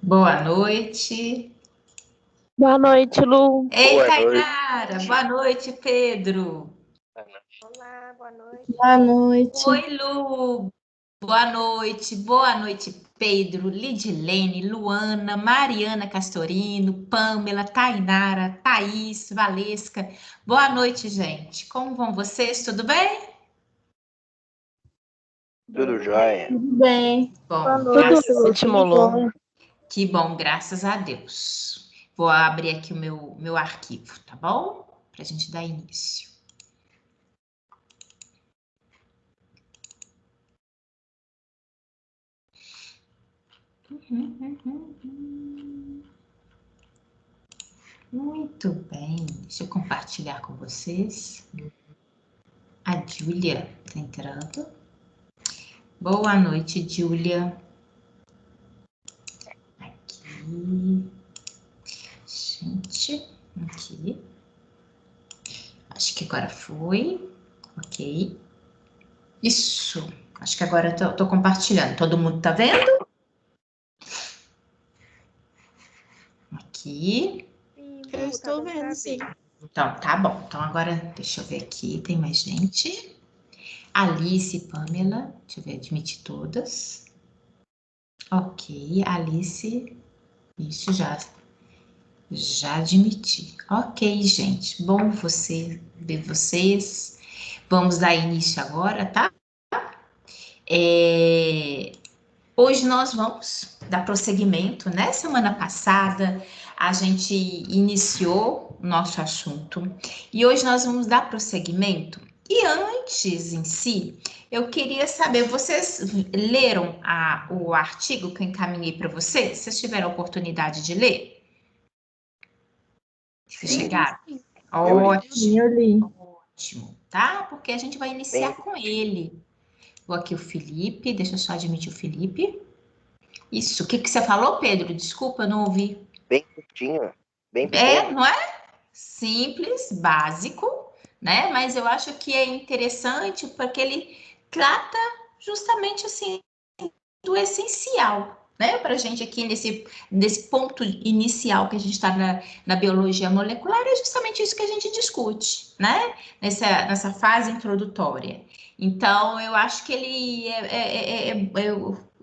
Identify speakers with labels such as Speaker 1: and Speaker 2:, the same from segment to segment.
Speaker 1: Boa noite.
Speaker 2: Boa noite, Lu.
Speaker 1: Ei,
Speaker 3: Boa
Speaker 1: Tainara. Boa noite, Pedro.
Speaker 4: Olá, boa noite.
Speaker 2: Boa noite.
Speaker 1: Oi, Lu. Boa noite. Boa noite, Pedro, Lidilene, Luana, Mariana Castorino, Pamela, Tainara, Thaís, Valesca. Boa noite, gente. Como vão vocês? Tudo bem?
Speaker 3: Tudo jóia.
Speaker 2: Tudo bem?
Speaker 1: Bom,
Speaker 2: Tudo
Speaker 1: graças...
Speaker 2: ótimo, Lu.
Speaker 1: Que bom, graças a Deus. Vou abrir aqui o meu arquivo, tá bom? Para a gente dar início. Muito bem, deixa eu compartilhar com vocês. A Júlia está entrando. Boa noite, Júlia. Aqui. Gente, aqui. Acho que agora foi. Ok. Isso. Acho que agora eu tô compartilhando. Todo mundo tá vendo? Aqui.
Speaker 4: Eu estou vendo, sim.
Speaker 1: Então, tá bom. Então, agora, deixa eu ver aqui. Tem mais gente. Alice, Pamela. Deixa eu ver, admitir todas. Ok, Alice. Isso, já admiti. Ok, gente. Bom ver vocês. Vamos dar início agora, tá? Hoje nós vamos dar prosseguimento, né? Semana passada a gente iniciou o nosso assunto e hoje nós vamos dar prosseguimento. E antes em si, eu queria saber, vocês leram o artigo que eu encaminhei para vocês? Vocês tiveram a oportunidade de ler? Vocês chegaram? Ótimo.
Speaker 2: Eu li.
Speaker 1: Ótimo, tá? Porque a gente vai iniciar com ele. Vou aqui o Felipe, deixa eu só admitir o Felipe. Isso, o que você falou, Pedro? Desculpa, eu não ouvi.
Speaker 3: Bem curtinho, bem pequeno.
Speaker 1: Não é? Simples, básico, né? Mas eu acho que é interessante porque ele trata justamente assim do essencial, né? Para a gente aqui nesse ponto inicial que a gente está na biologia molecular, é justamente isso que a gente discute, né? Nessa fase introdutória. Então, eu acho que ele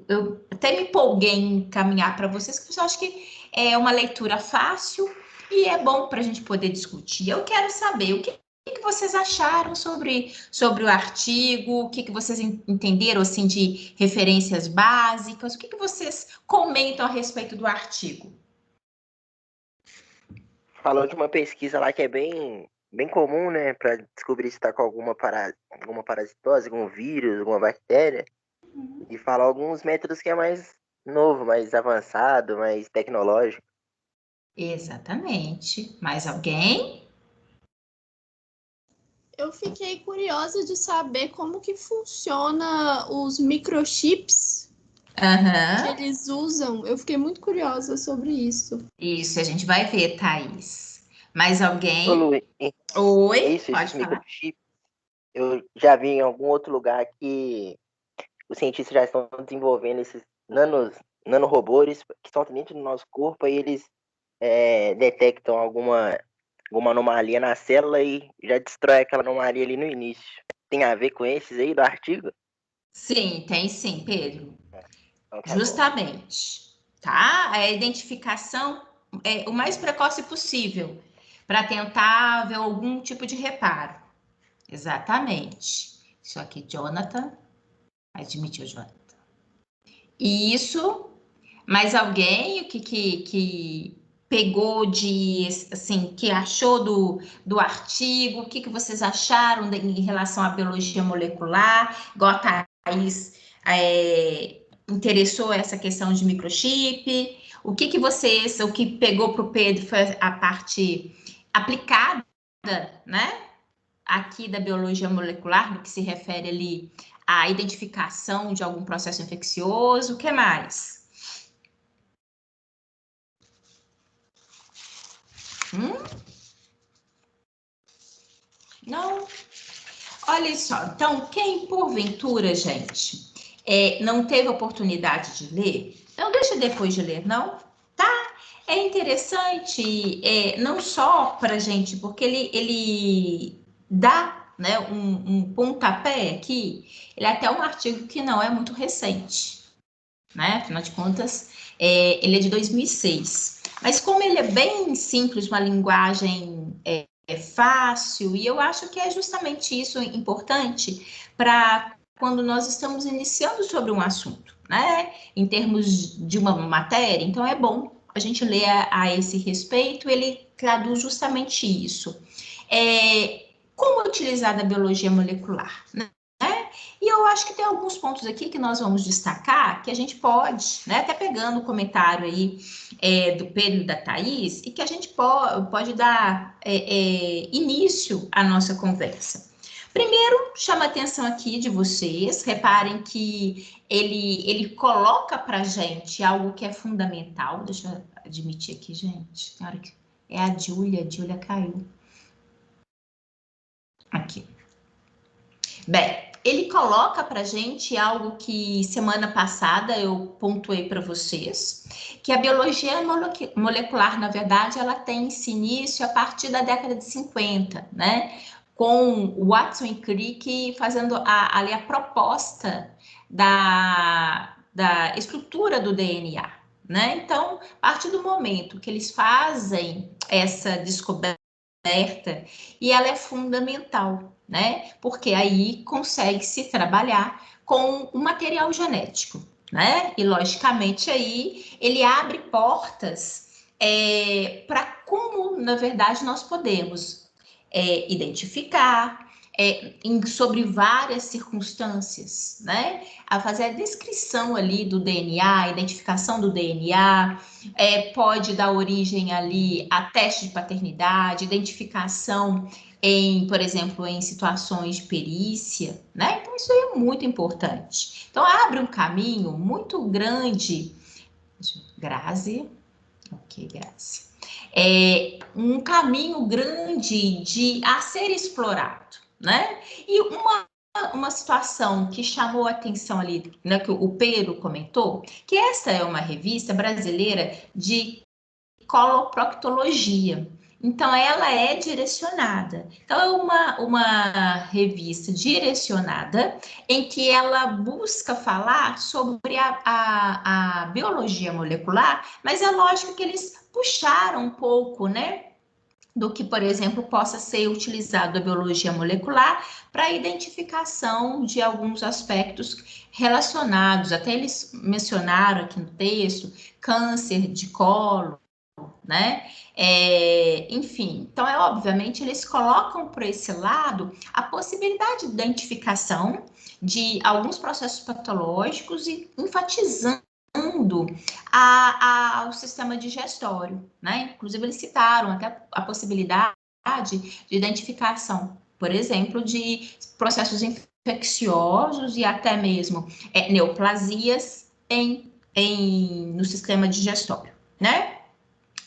Speaker 1: eu até me empolguei em encaminhar para vocês, porque eu acho que é uma leitura fácil e é bom para a gente poder discutir. Eu quero saber o que vocês acharam sobre o artigo, o que vocês entenderam assim de referências básicas, o que vocês comentam a respeito do artigo?
Speaker 3: Falou de uma pesquisa lá que é bem comum, né? Para descobrir se está com alguma parasitose, algum vírus, alguma bactéria. E falar alguns métodos que é mais novo, mais avançado, mais tecnológico.
Speaker 1: Exatamente. Mais alguém?
Speaker 4: Eu fiquei curiosa de saber como que funciona os microchips que eles usam. Eu fiquei muito curiosa sobre isso.
Speaker 1: Isso, a gente vai ver, Thaís. Mais alguém?
Speaker 3: Ô, Lu,
Speaker 1: Oi,
Speaker 3: esses
Speaker 1: pode falar.
Speaker 3: microchips, eu já vi em algum outro lugar que os cientistas já estão desenvolvendo esses nanorobôs que estão dentro do nosso corpo e eles detectam alguma anomalia na célula e já destrói aquela anomalia ali no início. Tem a ver com esses aí do artigo?
Speaker 1: Sim, tem sim, Pedro.
Speaker 3: Então, tá
Speaker 1: Justamente, tá? A identificação é o mais precoce possível para tentar ver algum tipo de reparo. Exatamente. Isso aqui, Jonathan. Admitiu, Jonathan. Isso. Mais alguém que pegou de, assim, que achou do artigo? O que vocês acharam em relação à biologia molecular? Igual a Thaís interessou essa questão de microchip. O que pegou para o Pedro foi a parte aplicada, né? Aqui da biologia molecular, no que se refere ali à identificação de algum processo infeccioso. O que mais? Não? Olha só, então, quem porventura, gente, não teve oportunidade de ler, eu Não deixe depois de ler, não, tá? É interessante, não só para gente, porque ele dá, né, um pontapé aqui, ele é até um artigo que não é muito recente, né? Afinal de contas, ele é de 2006. Mas como ele é bem simples, uma linguagem fácil, e eu acho que é justamente isso importante para quando nós estamos iniciando sobre um assunto, né? Em termos de uma matéria, então é bom a gente ler a esse respeito, ele traduz justamente isso. Como utilizar a biologia molecular, né? E eu acho que tem alguns pontos aqui que nós vamos destacar, que a gente pode, né, até pegando o comentário aí do Pedro e da Thaís, e que a gente pode dar início à nossa conversa. Primeiro, chama a atenção aqui de vocês, reparem que ele coloca para a gente algo que é fundamental. Deixa eu admitir aqui, gente. É a Júlia caiu. Aqui. Bem, ele coloca para a gente algo que semana passada eu pontuei para vocês, que a biologia molecular, na verdade, ela tem esse início a partir da década de 50, né? Com Watson e Crick fazendo ali a proposta da estrutura do DNA, né? Então, a partir do momento que eles fazem essa descoberta, e ela é fundamental, né? Porque aí consegue-se trabalhar com o material genético, né? E logicamente aí ele abre portas para como, na verdade, nós podemos identificar sobre várias circunstâncias, né? A fazer a descrição ali do DNA, a identificação do DNA, pode dar origem ali a teste de paternidade, identificação por exemplo, em situações de perícia, né? Então, isso aí é muito importante. Então, abre um caminho muito grande. Grazi. Ok, Grazi. Um caminho grande a ser explorado, né? E uma situação que chamou a atenção ali, né, que o Pedro comentou, que essa é uma revista brasileira de coloproctologia. Então, ela é direcionada. Então, é uma revista direcionada em que ela busca falar sobre a biologia molecular, mas é lógico que eles puxaram um pouco, né? Do que, por exemplo, possa ser utilizado a biologia molecular para a identificação de alguns aspectos relacionados. Até eles mencionaram aqui no texto câncer de colo, né? Enfim, então obviamente eles colocam por esse lado a possibilidade de identificação de alguns processos patológicos e enfatizando ao sistema digestório, né? Inclusive eles citaram até a possibilidade de identificação, por exemplo, de processos infecciosos e até mesmo neoplasias no sistema digestório, né?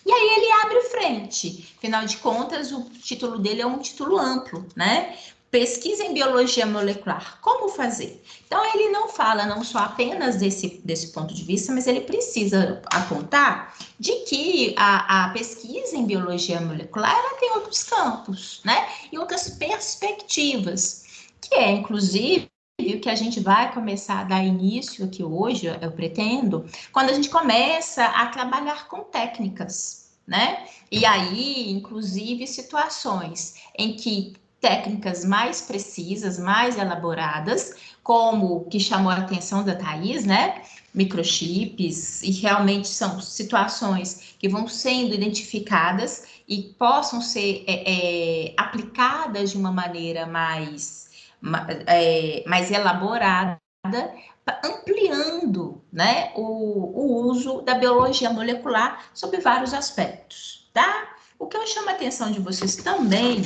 Speaker 1: E aí ele abre frente. Afinal de contas, o título dele é um título amplo, né? Pesquisa em biologia molecular. Como fazer? Então, ele não fala não só apenas desse ponto de vista, mas ele precisa apontar de que a pesquisa em biologia molecular ela tem outros campos, né? E outras perspectivas, que é, inclusive, o que a gente vai começar a dar início aqui hoje, eu pretendo, quando a gente começa a trabalhar com técnicas, né? E aí, inclusive, situações em que técnicas mais precisas, mais elaboradas, como o que chamou a atenção da Thaís, né? Microchips, e realmente são situações que vão sendo identificadas e possam ser aplicadas de uma maneira mais elaborada, ampliando, né, o uso da biologia molecular sobre vários aspectos, tá? O que eu chamo a atenção de vocês também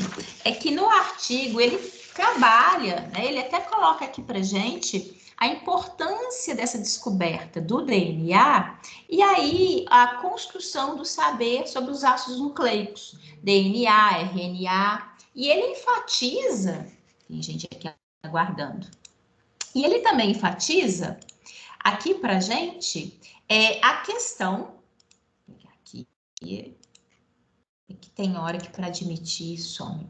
Speaker 1: é que no artigo ele trabalha, né, ele até coloca aqui pra gente a importância dessa descoberta do DNA e aí a construção do saber sobre os ácidos nucleicos, DNA, RNA, e ele enfatiza. Tem gente aqui aguardando. E ele também enfatiza aqui para a gente A questão, aqui, que tem hora que para admitir some.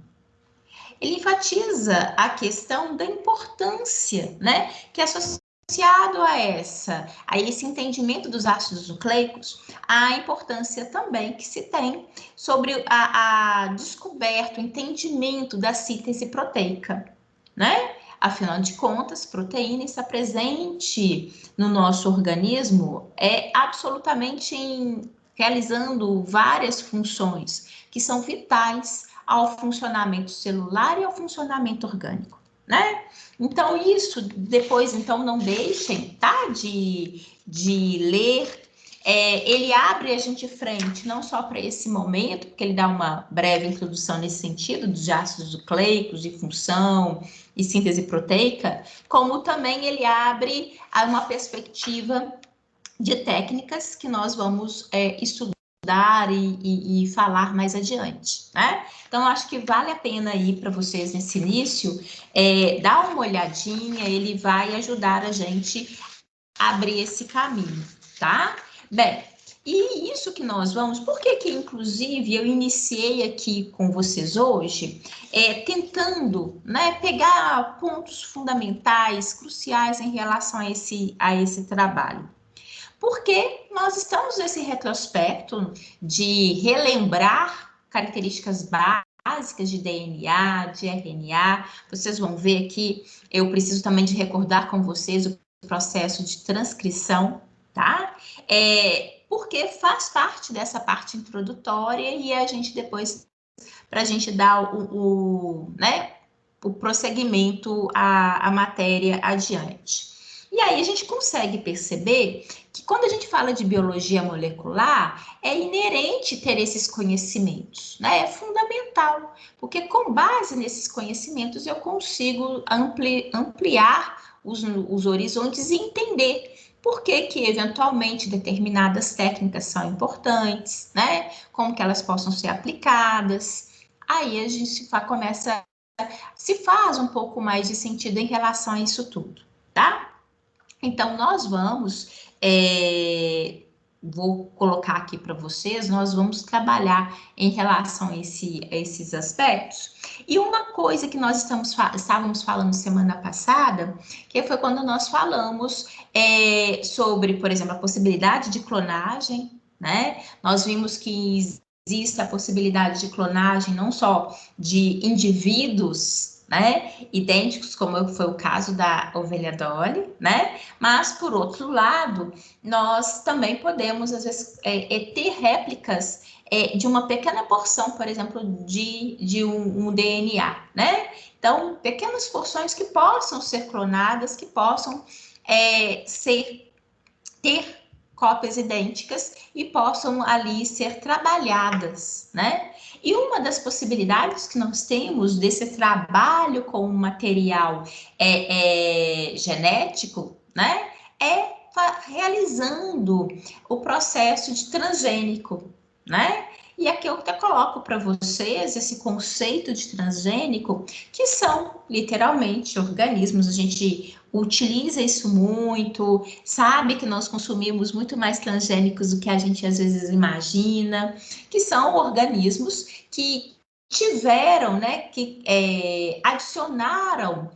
Speaker 1: Ele enfatiza a questão da importância, né, que é associado a esse entendimento dos ácidos nucleicos, a importância também que se tem sobre a descoberta, o entendimento da síntese proteica, né? Afinal de contas, proteína está presente no nosso organismo, absolutamente realizando várias funções que são vitais ao funcionamento celular e ao funcionamento orgânico, né? Então, isso, depois, então, não deixem, tá? De ler. Ele abre a gente frente, não só para esse momento, porque ele dá uma breve introdução nesse sentido, dos ácidos nucleicos, de função e síntese proteica, como também ele abre uma perspectiva de técnicas que nós vamos estudar e falar mais adiante, né? Então, acho que vale a pena aí para vocês nesse início, dar uma olhadinha, ele vai ajudar a gente a abrir esse caminho, tá? Bem, e isso que nós vamos, por que inclusive eu iniciei aqui com vocês hoje, tentando, né, pegar pontos fundamentais, cruciais em relação a esse trabalho. Porque nós estamos nesse retrospecto de relembrar características básicas de DNA, de RNA. Vocês vão ver aqui, eu preciso também de recordar com vocês o processo de transcrição, tá? Porque faz parte dessa parte introdutória e a gente depois, para a gente dar o prosseguimento à matéria adiante. E aí a gente consegue perceber que quando a gente fala de biologia molecular, é inerente ter esses conhecimentos, né? É fundamental, porque com base nesses conhecimentos eu consigo ampliar os horizontes e entender por que eventualmente determinadas técnicas são importantes, né? Como que elas possam ser aplicadas. Aí a gente se faz um pouco mais de sentido em relação a isso tudo, tá? Então, nós vamos, vou colocar aqui para vocês, nós vamos trabalhar em relação a esses aspectos. E uma coisa que nós estávamos falando semana passada, que foi quando nós falamos sobre, por exemplo, a possibilidade de clonagem, né? Nós vimos que existe a possibilidade de clonagem não só de indivíduos, né, idênticos, como foi o caso da ovelha Dolly, né, mas, por outro lado, nós também podemos, às vezes, ter réplicas de uma pequena porção, por exemplo, de um DNA, né, então, pequenas porções que possam ser clonadas, que possam ter cópias idênticas e possam ali ser trabalhadas, né? E uma das possibilidades que nós temos desse trabalho com o material genético, né? Realizando o processo de transgênico, né? E aqui eu até coloco para vocês esse conceito de transgênico, que são literalmente organismos. A gente utiliza isso muito, sabe que nós consumimos muito mais transgênicos do que a gente às vezes imagina, que são organismos que tiveram, né, que adicionaram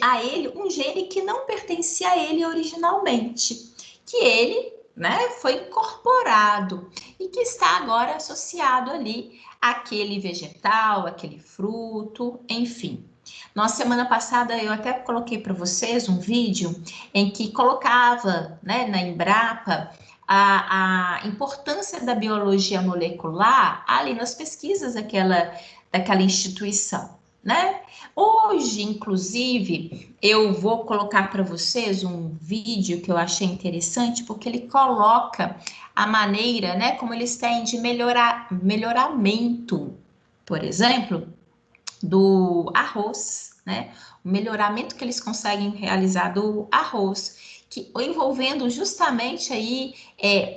Speaker 1: a ele um gene que não pertencia a ele originalmente, que ele, né, foi incorporado e que está agora associado ali àquele vegetal, àquele fruto, enfim. Nossa, semana passada eu até coloquei para vocês um vídeo em que colocava, né, na Embrapa a importância da biologia molecular ali nas pesquisas daquela instituição, né? Hoje, inclusive, eu vou colocar para vocês um vídeo que eu achei interessante, porque ele coloca a maneira, né, como eles têm de melhoramento, por exemplo, do arroz, né? O melhoramento que eles conseguem realizar do arroz, que envolvendo justamente aí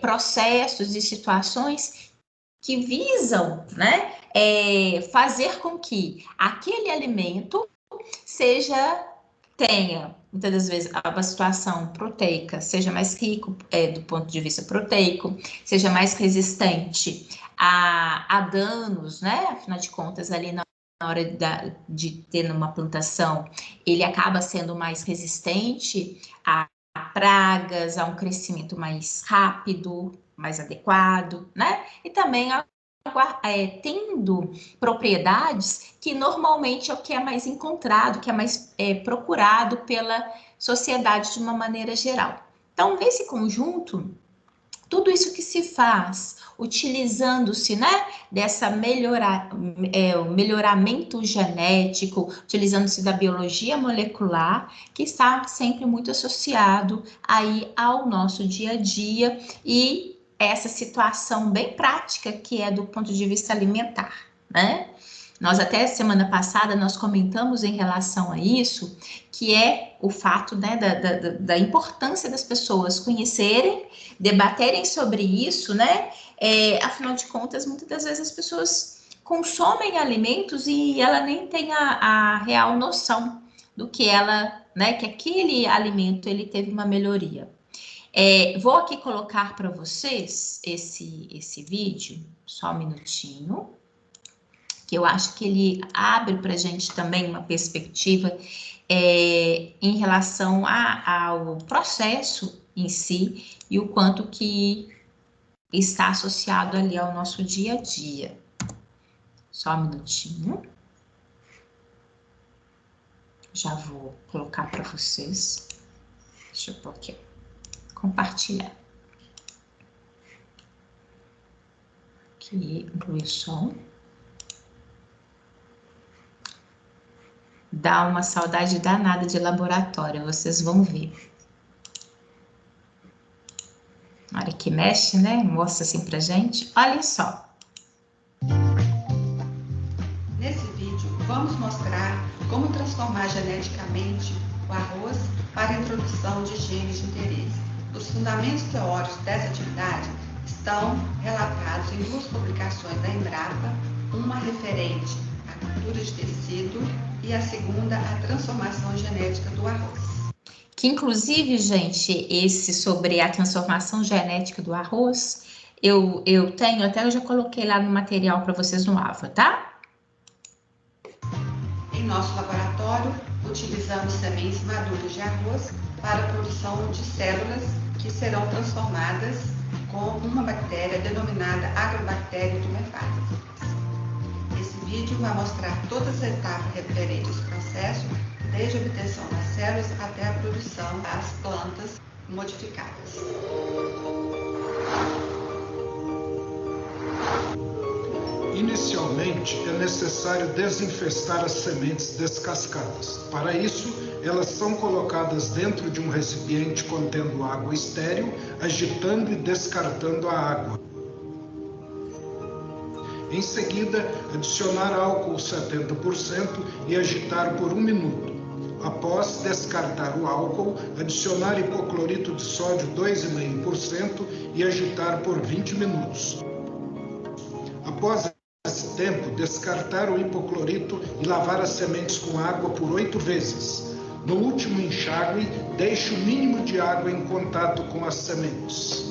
Speaker 1: processos e situações que visam, né, fazer com que aquele alimento seja tenha, muitas das vezes, uma situação proteica, seja mais rico do ponto de vista proteico, seja mais resistente a danos, né? Afinal de contas, ali na hora de ter numa plantação, ele acaba sendo mais resistente a pragas, a um crescimento mais rápido, mais adequado, né? E também tendo propriedades que normalmente é o que é mais encontrado, que é mais procurado pela sociedade de uma maneira geral. Então, nesse conjunto, tudo isso que se faz utilizando-se, né, dessa o melhoramento genético, utilizando-se da biologia molecular, que está sempre muito associado aí ao nosso dia a dia e essa situação bem prática que é do ponto de vista alimentar, né? Nós até semana passada nós comentamos em relação a isso, que é o fato, né, da importância das pessoas conhecerem, debaterem sobre isso, né? Afinal de contas, muitas das vezes as pessoas consomem alimentos e ela nem tem a real noção do que ela, né, que aquele alimento ele teve uma melhoria. Vou aqui colocar para vocês esse vídeo, só um minutinho, que eu acho que ele abre para a gente também uma perspectiva em relação ao processo em si e o quanto que está associado ali ao nosso dia a dia. Só um minutinho. Já vou colocar para vocês. Deixa eu pôr aqui. Compartilhar. Aqui, incluir o som. Dá uma saudade danada de laboratório, vocês vão ver. Na hora que mexe, né? Mostra assim pra gente. Olha só.
Speaker 5: Nesse vídeo, vamos mostrar como transformar geneticamente o arroz para a introdução de genes de interesse. Os fundamentos teóricos dessa atividade estão relatados em duas publicações da Embrapa, uma referente à cultura de tecido e a segunda, a transformação genética do arroz.
Speaker 1: Que inclusive, gente, esse sobre a transformação genética do arroz, eu tenho, até eu já coloquei lá no material para vocês no AVA, tá?
Speaker 5: Em nosso laboratório, utilizamos sementes maduras de arroz para a produção de células que serão transformadas com uma bactéria denominada Agrobacterium tumefaciens. Esse vídeo vai mostrar todas as etapas referentes ao processo, desde a obtenção das células até a produção das plantas modificadas.
Speaker 6: Inicialmente, é necessário desinfestar as sementes descascadas. Para isso, elas são colocadas dentro de um recipiente contendo água estéril, agitando e descartando a água. Em seguida, adicionar álcool 70% e agitar por 1 minuto. Após descartar o álcool, adicionar hipoclorito de sódio 2,5% e agitar por 20 minutos. Após esse tempo, descartar o hipoclorito e lavar as sementes com água por 8 vezes. No último enxágue, deixe o mínimo de água em contato com as sementes.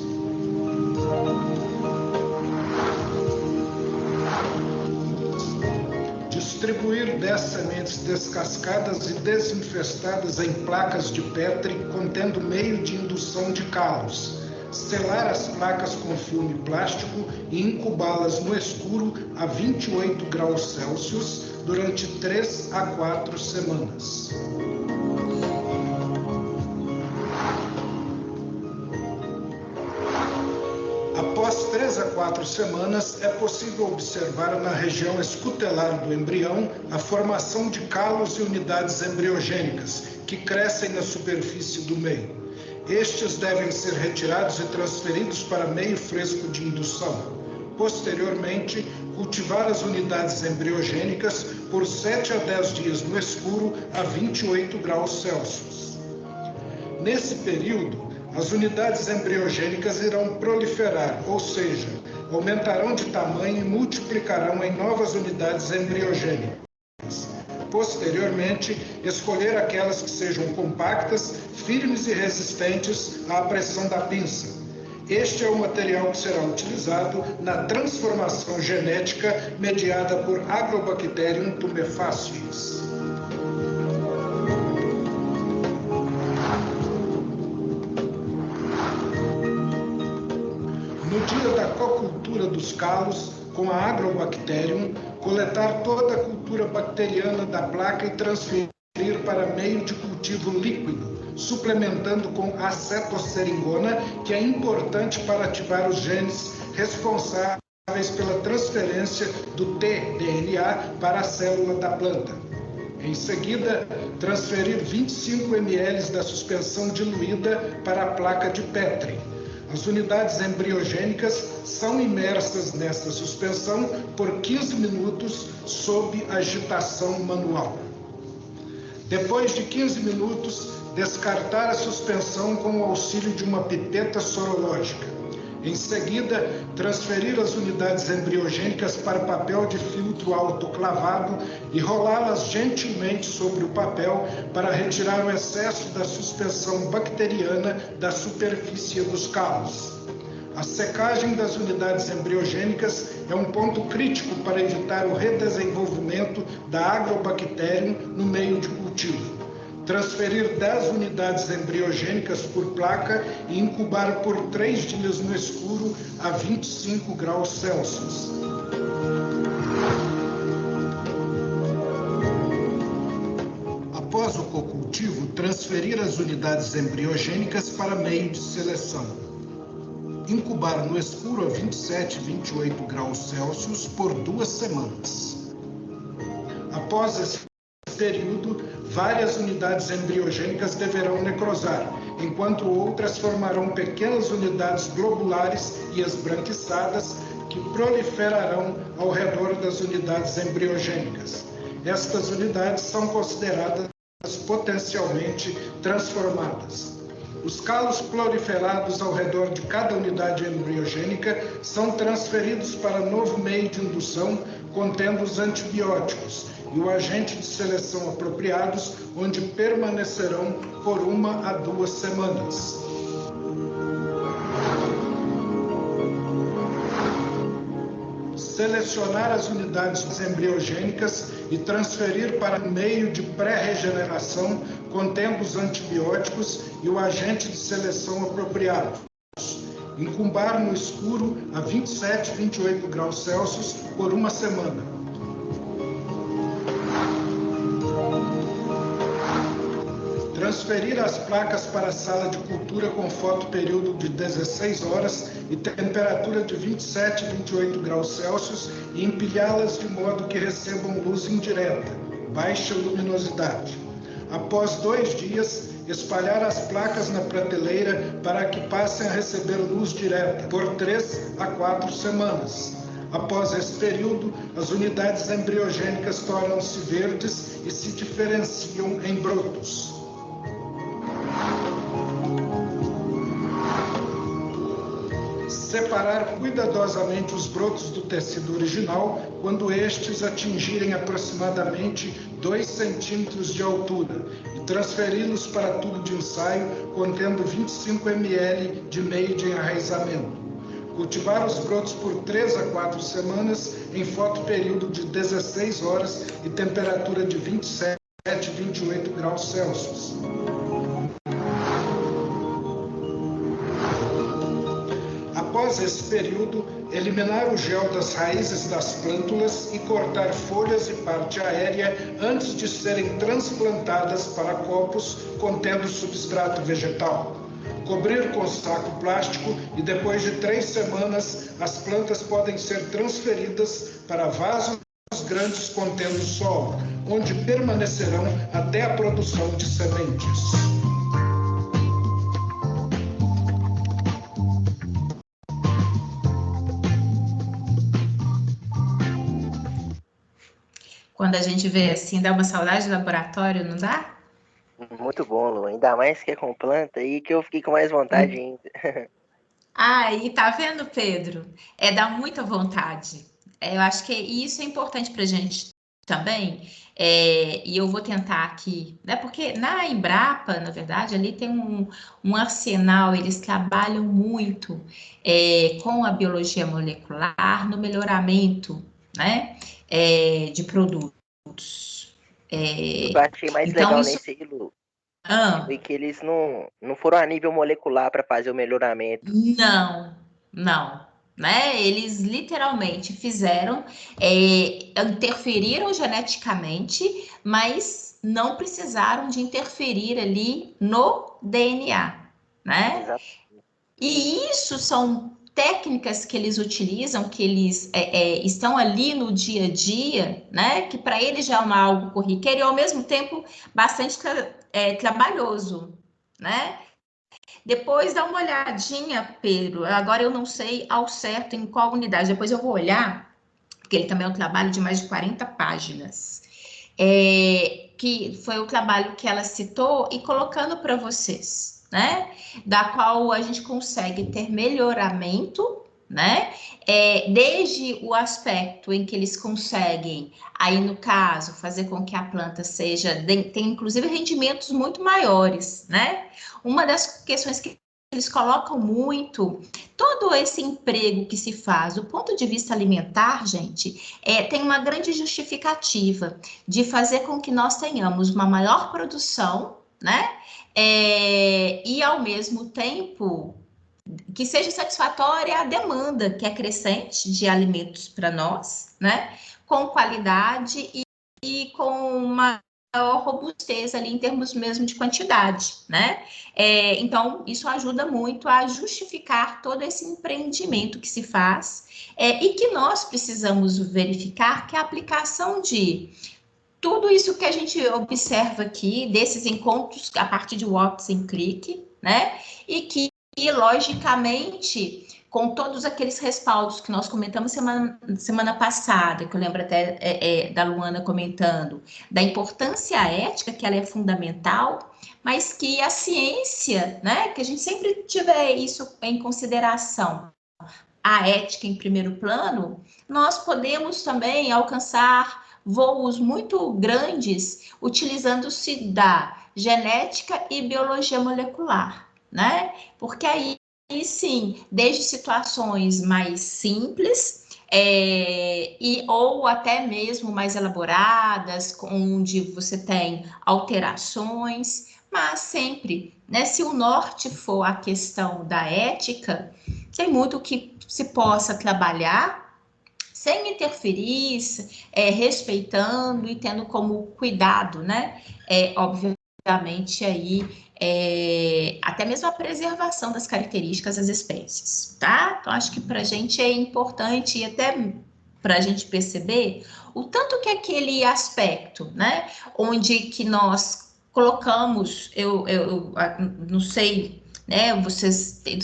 Speaker 6: Distribuir 10 sementes descascadas e desinfestadas em placas de Petri contendo meio de indução de calos. Selar as placas com filme plástico e incubá-las no escuro a 28 graus Celsius durante 3 a 4 semanas. Após 3 a 4 semanas, é possível observar na região escutelar do embrião a formação de calos e unidades embriogênicas que crescem na superfície do meio. Estes devem ser retirados e transferidos para meio fresco de indução. Posteriormente, cultivar as unidades embriogênicas por 7 a 10 dias no escuro a 28 graus Celsius. Nesse período, as unidades embriogênicas irão proliferar, ou seja, aumentarão de tamanho e multiplicarão em novas unidades embriogênicas. posteriormente, escolher aquelas que sejam compactas, firmes e resistentes à pressão da pinça. Este é o material que será utilizado na transformação genética mediada por Agrobacterium tumefaciens. No dia da cocultura dos calos, com a Agrobacterium, coletar toda a cultura bacteriana da placa e transferir para meio de cultivo líquido, suplementando com acetosseringona, que é importante para ativar os genes responsáveis pela transferência do tDNA para a célula da planta. Em seguida, transferir 25 ml da suspensão diluída para a placa de Petri. As unidades embriogênicas são imersas nesta suspensão por 15 minutos sob agitação manual. Depois de 15 minutos, descartar a suspensão com o auxílio de uma pipeta sorológica. Em seguida, transferir as unidades embriogênicas para papel de filtro autoclavado e rolá-las gentilmente sobre o papel para retirar o excesso da suspensão bacteriana da superfície dos calos. A secagem das unidades embriogênicas é um ponto crítico para evitar o redesenvolvimento da Agrobacterium no meio de cultivo. Transferir 10 unidades embriogênicas por placa e incubar por 3 dias no escuro a 25 graus Celsius. Após o cocultivo, transferir as unidades embriogênicas para meio de seleção. Incubar no escuro a 27 e 28 graus Celsius por 2 semanas. Após esse período, várias unidades embriogênicas deverão necrosar, enquanto outras formarão pequenas unidades globulares e esbranquiçadas que proliferarão ao redor das unidades embriogênicas. Estas unidades são consideradas potencialmente transformadas. Os calos proliferados ao redor de cada unidade embriogênica são transferidos para novo meio de indução contendo os antibióticos e o agente de seleção apropriados, onde permanecerão por 1 a 2 semanas. Selecionar as unidades embriogênicas e transferir para o meio de pré-regeneração, contendo os antibióticos e o agente de seleção apropriado. Incubar no escuro a 27 e 28 graus Celsius por 1 semana. Transferir as placas para a sala de cultura com fotoperíodo de 16 horas e temperatura de 27 e 28 graus Celsius e empilhá-las de modo que recebam luz indireta, baixa luminosidade. Após 2 dias, espalhar as placas na prateleira para que passem a receber luz direta por 3 a 4 semanas. Após esse período, as unidades embriogênicas tornam-se verdes e se diferenciam em brotos. Separar cuidadosamente os brotos do tecido original quando estes atingirem aproximadamente 2 centímetros de altura e transferi-los para tubo de ensaio contendo 25 ml de meio de enraizamento. Cultivar os brotos por 3 a 4 semanas em fotoperíodo de 16 horas e temperatura de 27 e 28 graus Celsius. Após esse período, eliminar o gel das raízes das plântulas e cortar folhas e parte aérea antes de serem transplantadas para copos contendo substrato vegetal. Cobrir com saco plástico e depois de 3 semanas, as plantas podem ser transferidas para vasos grandes contendo solo, onde permanecerão até a produção de sementes.
Speaker 1: Quando a gente vê assim, dá uma saudade do laboratório, não dá?
Speaker 3: Muito bom, Lu. Ainda mais que é com planta aí que eu fiquei com mais vontade ainda.
Speaker 1: Aí, tá vendo, Pedro? Dá muita vontade. Eu acho que isso é importante pra gente também, e eu vou tentar aqui, né? Porque na Embrapa, na verdade, ali tem um arsenal, eles trabalham muito com a biologia molecular no melhoramento, né? De produtos.
Speaker 3: O que eu achei mais
Speaker 1: Então,
Speaker 3: legal
Speaker 1: isso.
Speaker 3: nesse aí, Lu, foi que eles não foram a nível molecular para fazer o melhoramento.
Speaker 1: Não, né? Eles literalmente fizeram, interferiram geneticamente, mas não precisaram de interferir ali no DNA, né?
Speaker 3: Exato.
Speaker 1: E isso são técnicas que eles utilizam, que eles estão ali no dia a dia, né? Que para eles já é algo corriqueiro e ao mesmo tempo bastante trabalhoso, né? Depois dá uma olhadinha, Pedro. Agora eu não sei ao certo em qual unidade. Depois eu vou olhar, porque ele também é um trabalho de mais de 40 páginas. Que foi o trabalho que ela citou e colocando para vocês, né? Da qual a gente consegue ter melhoramento, né? Desde o aspecto em que eles conseguem, aí no caso, fazer com que a planta tenha inclusive rendimentos muito maiores, né? Uma das questões que eles colocam muito, todo esse emprego que se faz do ponto de vista alimentar, gente, tem uma grande justificativa de fazer com que nós tenhamos uma maior produção, né? E ao mesmo tempo que seja satisfatória a demanda que é crescente de alimentos para nós, né? Com qualidade e com uma maior robustez ali em termos mesmo de quantidade, né? Então, isso ajuda muito a justificar todo esse empreendimento que se faz e que nós precisamos verificar que a aplicação de tudo isso que a gente observa aqui, desses encontros a partir de Walks and Click, né? E que, logicamente, com todos aqueles respaldos que nós comentamos semana passada, que eu lembro até da Luana comentando, da importância ética, que ela é fundamental, mas que a ciência, né? Que a gente sempre tiver isso em consideração, a ética em primeiro plano, nós podemos também alcançar voos muito grandes utilizando-se da genética e biologia molecular, né? Porque aí sim, desde situações mais simples ou até mesmo mais elaboradas, onde você tem alterações, mas sempre, né? Se o norte for a questão da ética, tem muito que se possa trabalhar sem interferir, respeitando e tendo como cuidado, né? Obviamente aí até mesmo a preservação das características das espécies, tá? Então acho que para a gente é importante e até para a gente perceber o tanto que aquele aspecto, né? Onde que nós colocamos, eu não sei, né?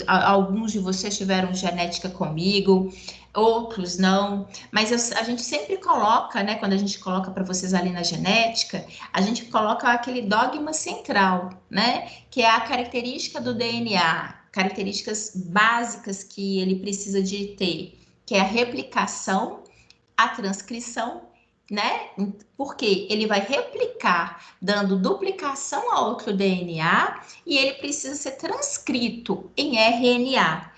Speaker 1: Alguns de vocês tiveram genética comigo, outros não, mas a gente sempre coloca, né, quando a gente coloca para vocês ali na genética, a gente coloca aquele dogma central, né, que é a característica do DNA, características básicas que ele precisa de ter, que é a replicação, a transcrição, né, porque ele vai replicar, dando duplicação a outro DNA, e ele precisa ser transcrito em RNA,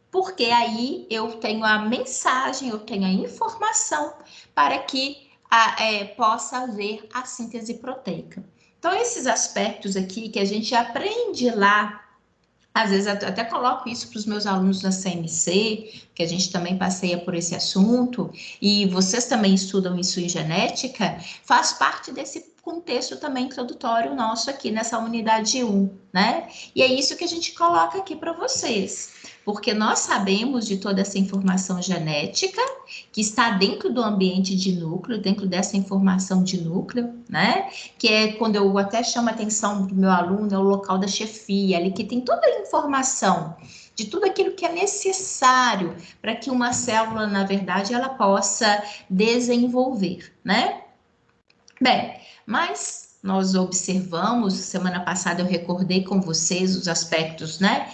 Speaker 1: porque aí eu tenho a mensagem, eu tenho a informação para que possa haver a síntese proteica. Então, esses aspectos aqui que a gente aprende lá, às vezes até coloco isso para os meus alunos na CMC, que a gente também passeia por esse assunto, e vocês também estudam isso em genética, faz parte desse contexto também introdutório nosso aqui nessa unidade 1, né? E é isso que a gente coloca aqui para vocês, porque nós sabemos de toda essa informação genética que está dentro do ambiente de núcleo, dentro dessa informação de núcleo, né? Que é quando eu até chamo a atenção do meu aluno, é o local da chefia, ali que tem toda a informação de tudo aquilo que é necessário para que uma célula, na verdade, ela possa desenvolver, né? Bem, mas nós observamos, semana passada eu recordei com vocês os aspectos, né,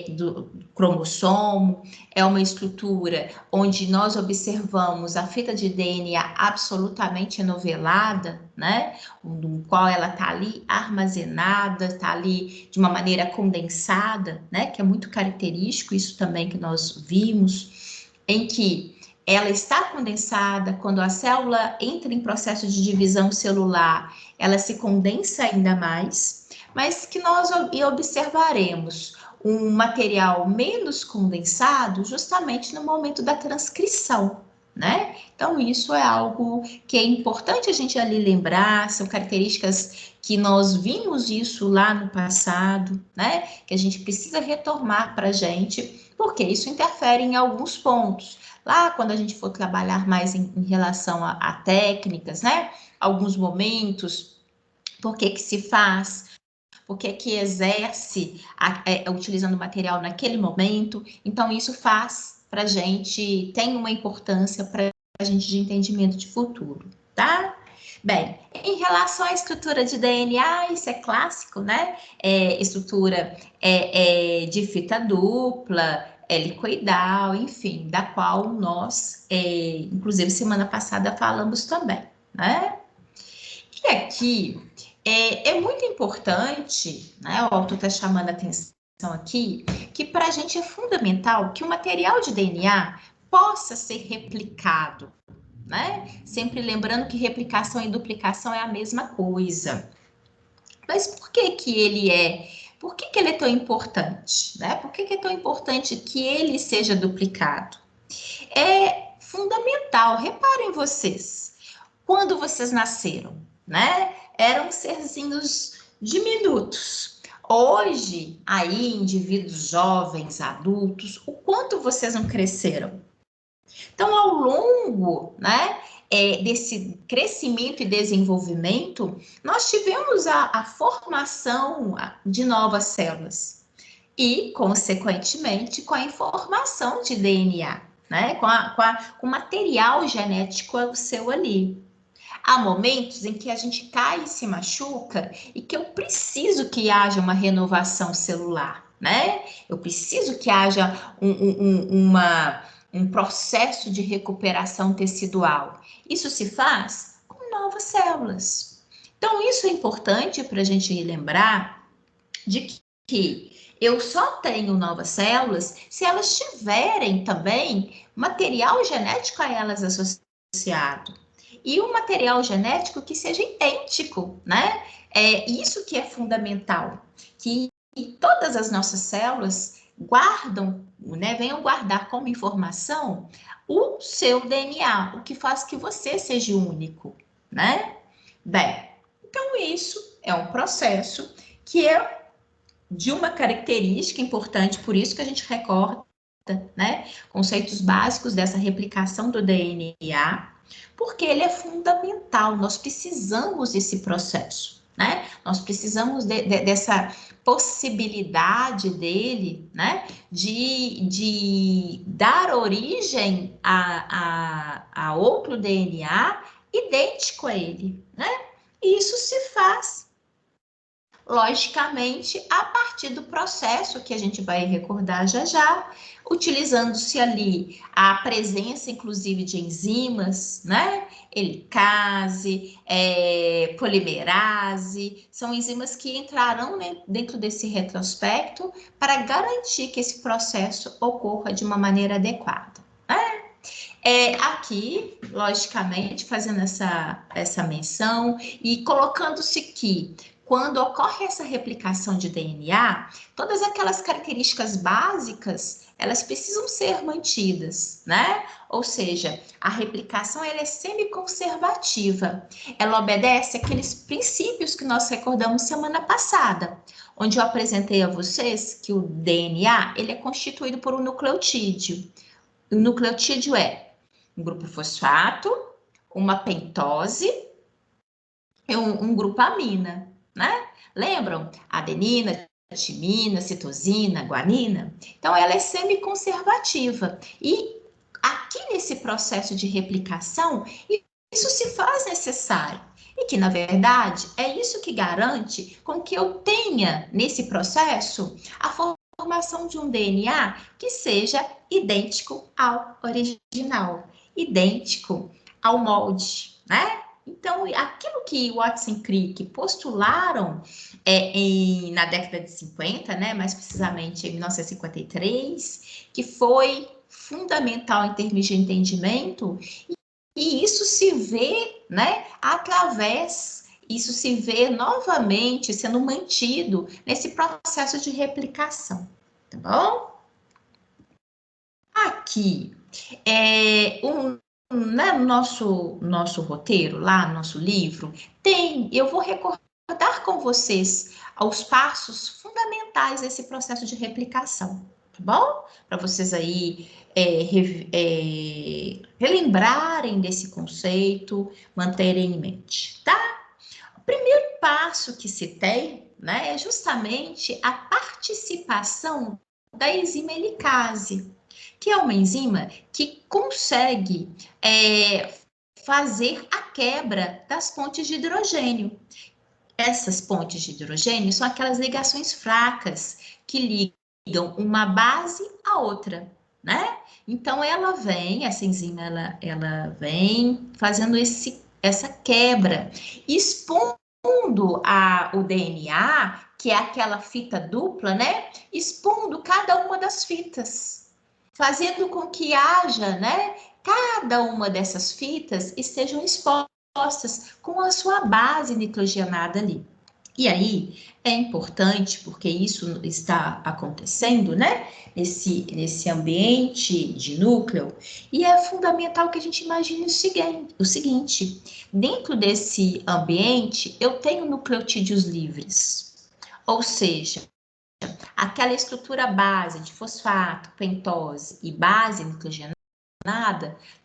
Speaker 1: do cromossomo, é uma estrutura onde nós observamos a fita de DNA absolutamente enovelada, né, no qual ela está ali armazenada, está ali de uma maneira condensada, né, que é muito característico, isso também que nós vimos, em que ela está condensada, quando a célula entra em processo de divisão celular, ela se condensa ainda mais, mas que nós observaremos um material menos condensado justamente no momento da transcrição, né? Então, isso é algo que é importante a gente ali lembrar, são características que nós vimos isso lá no passado, né? Que a gente precisa retomar para a gente, porque isso interfere em alguns pontos. Lá, quando a gente for trabalhar mais em relação a técnicas, né? Alguns momentos, por que se faz, por que exerce utilizando o material naquele momento. Então, isso faz para a gente, tem uma importância para a gente de entendimento de futuro, tá? Bem, em relação à estrutura de DNA, isso é clássico, né? Estrutura de fita dupla, helicoidal, enfim, da qual nós, inclusive semana passada, falamos também, né? E aqui, é muito importante, né, o autor está chamando a atenção aqui, que para a gente é fundamental que o material de DNA possa ser replicado, né? Sempre lembrando que replicação e duplicação é a mesma coisa. Mas por que ele é tão importante, né? Por que é tão importante que ele seja duplicado? É fundamental, reparem vocês, quando vocês nasceram, né? Eram serzinhos diminutos. Hoje, aí, indivíduos jovens, adultos, o quanto vocês não cresceram? Então, ao longo, né, desse crescimento e desenvolvimento, nós tivemos a formação de novas células e, consequentemente, com a informação de DNA, né, com o material genético seu ali. Há momentos em que a gente cai e se machuca e que eu preciso que haja uma renovação celular, né? Eu preciso que haja um processo de recuperação tecidual. Isso se faz com novas células. Então, isso é importante para a gente lembrar de que eu só tenho novas células se elas tiverem também material genético a elas associado. E um material genético que seja idêntico, né? É isso que é fundamental, que todas as nossas células guardam, né, venham guardar como informação o seu DNA, o que faz que você seja único, né? Bem, então isso é um processo que é de uma característica importante, por isso que a gente recorda, né, conceitos básicos dessa replicação do DNA, porque ele é fundamental, nós precisamos desse processo, né? Nós precisamos dessa possibilidade dele, né, de dar origem a outro DNA idêntico a ele, né? E isso se faz, logicamente, a partir do processo que a gente vai recordar já, utilizando-se ali a presença, inclusive, de enzimas, né? Helicase, polimerase, são enzimas que entrarão dentro desse retrospecto para garantir que esse processo ocorra de uma maneira adequada, né? Aqui, logicamente, fazendo essa menção e colocando-se que quando ocorre essa replicação de DNA, todas aquelas características básicas, elas precisam ser mantidas, né? Ou seja, a replicação ela é semi-conservativa. Ela obedece àqueles princípios que nós recordamos semana passada, onde eu apresentei a vocês que o DNA ele é constituído por um nucleotídeo. O nucleotídeo é um grupo fosfato, uma pentose e um grupo amina, né? Lembram? Adenina, timina, citosina, guanina. Então, ela é semi-conservativa. E aqui nesse processo de replicação, isso se faz necessário. E que, na verdade, é isso que garante com que eu tenha, nesse processo, a formação de um DNA que seja idêntico ao original, idêntico ao molde, né? Então, aquilo que Watson e Crick postularam na década de 50, né, mais precisamente em 1953, que foi fundamental em termos de entendimento, e isso se vê, né, isso se vê novamente sendo mantido nesse processo de replicação, tá bom? Aqui, né, no nosso roteiro, lá no nosso livro, eu vou recordar com vocês os passos fundamentais desse processo de replicação, tá bom? Para vocês aí relembrarem desse conceito, manterem em mente, tá? O primeiro passo que se tem, né, é justamente a participação da enzima helicase, que é uma enzima que consegue fazer a quebra das pontes de hidrogênio. Essas pontes de hidrogênio são aquelas ligações fracas que ligam uma base à outra, né? Então, essa enzima, ela vem fazendo essa quebra, expondo o DNA, que é aquela fita dupla, né? Expondo cada uma das fitas, fazendo com que haja, né? Cada uma dessas fitas estejam expostas com a sua base nitrogenada ali. E aí, é importante, porque isso está acontecendo, né, nesse ambiente de núcleo, e é fundamental que a gente imagine o seguinte, dentro desse ambiente, eu tenho nucleotídeos livres, ou seja, aquela estrutura base de fosfato, pentose e base nitrogenada,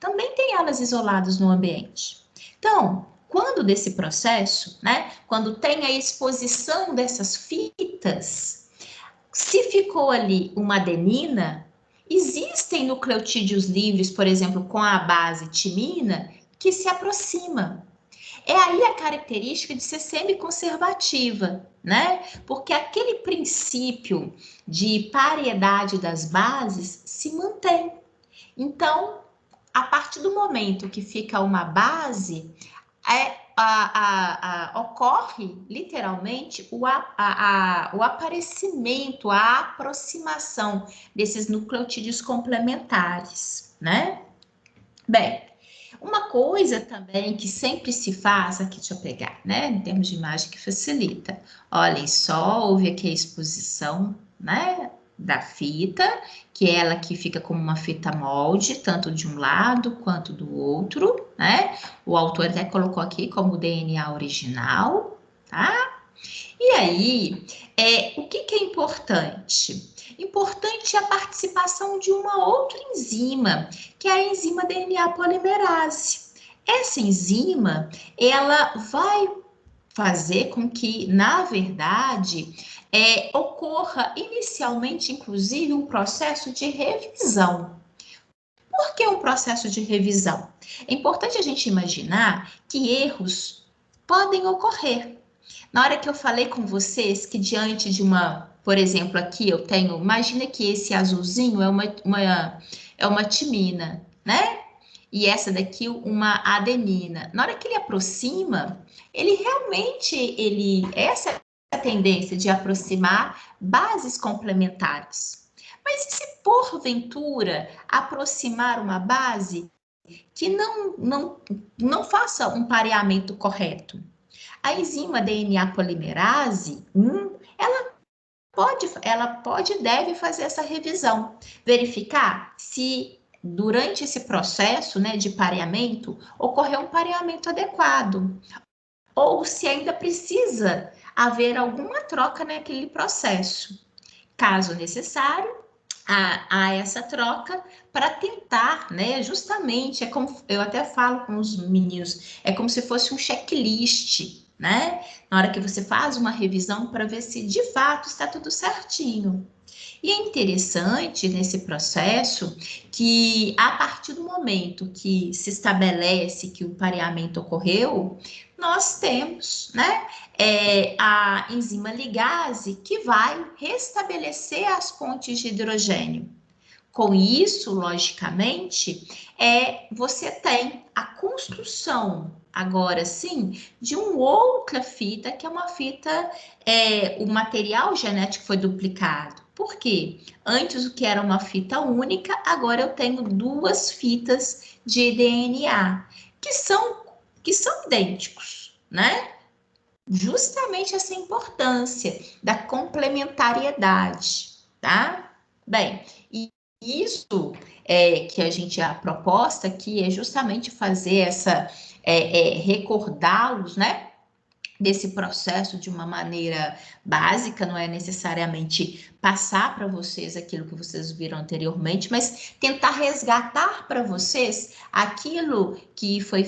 Speaker 1: também tem elas isoladas no ambiente. Então, quando desse processo, né, quando tem a exposição dessas fitas, se ficou ali uma adenina, existem nucleotídeos livres, por exemplo, com a base timina, que se aproxima. É aí a característica de ser semiconservativa, né? Porque aquele princípio de paridade das bases se mantém. Então, a partir do momento que fica uma base, ocorre literalmente o aparecimento, a aproximação desses nucleotídeos complementares, né? Bem, uma coisa também que sempre se faz, aqui deixa eu pegar, né? Em termos de imagem que facilita. Olhem só, houve aqui a exposição, né? Da fita, que é ela que fica como uma fita molde, tanto de um lado quanto do outro, né? O autor até colocou aqui como DNA original, tá? E aí, o que é importante? Importante é a participação de uma outra enzima, que é a enzima DNA polimerase. Essa enzima, ela vai fazer com que, na verdade, ocorra inicialmente, inclusive, um processo de revisão. Por que um processo de revisão? É importante a gente imaginar que erros podem ocorrer. Na hora que eu falei com vocês que diante de por exemplo, aqui eu tenho, imagina que esse azulzinho é uma timina, né? E essa daqui uma adenina. Na hora que ele aproxima, ele realmente, essa é a tendência de aproximar bases complementares. Mas e se porventura aproximar uma base que não faça um pareamento correto? A enzima DNA polimerase 1, ela pode e deve fazer essa revisão, verificar se durante esse processo, né, de pareamento, ocorreu um pareamento adequado, ou se ainda precisa haver alguma troca naquele processo. Caso necessário, há essa troca para tentar, né, justamente, eu até falo com os meninos, é como se fosse um checklist, né? Na hora que você faz uma revisão para ver se de fato está tudo certinho. E é interessante nesse processo que, a partir do momento que se estabelece que o pareamento ocorreu, nós temos, né, a enzima ligase que vai restabelecer as pontes de hidrogênio. Com isso, logicamente, você tem a construção, agora sim, de uma outra fita, que é uma fita, o material genético foi duplicado. Por quê? Antes, o que era uma fita única, agora eu tenho duas fitas de DNA, que são idênticos, né? Justamente essa importância da complementariedade, tá? Bem, isso que a proposta aqui é justamente fazer essa, recordá-los, né, desse processo de uma maneira básica, não é necessariamente passar para vocês aquilo que vocês viram anteriormente, mas tentar resgatar para vocês aquilo que foi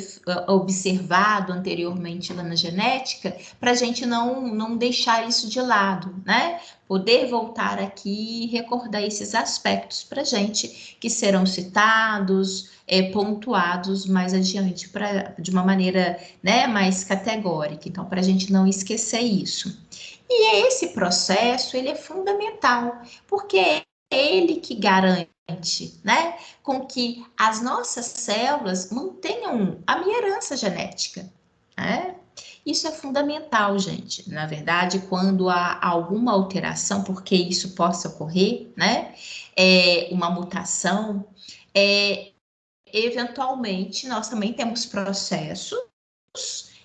Speaker 1: observado anteriormente lá na genética, para a gente não deixar isso de lado, né? Poder voltar aqui e recordar esses aspectos para a gente, que serão citados, pontuados mais adiante, de uma maneira, né, mais categórica. Então, para a gente não esquecer isso. E esse processo, ele é fundamental, porque é ele que garante, né, com que as nossas células mantenham a minha herança genética, né? Isso é fundamental, gente. Na verdade, quando há alguma alteração, porque isso possa ocorrer, né, uma mutação, eventualmente, nós também temos processos,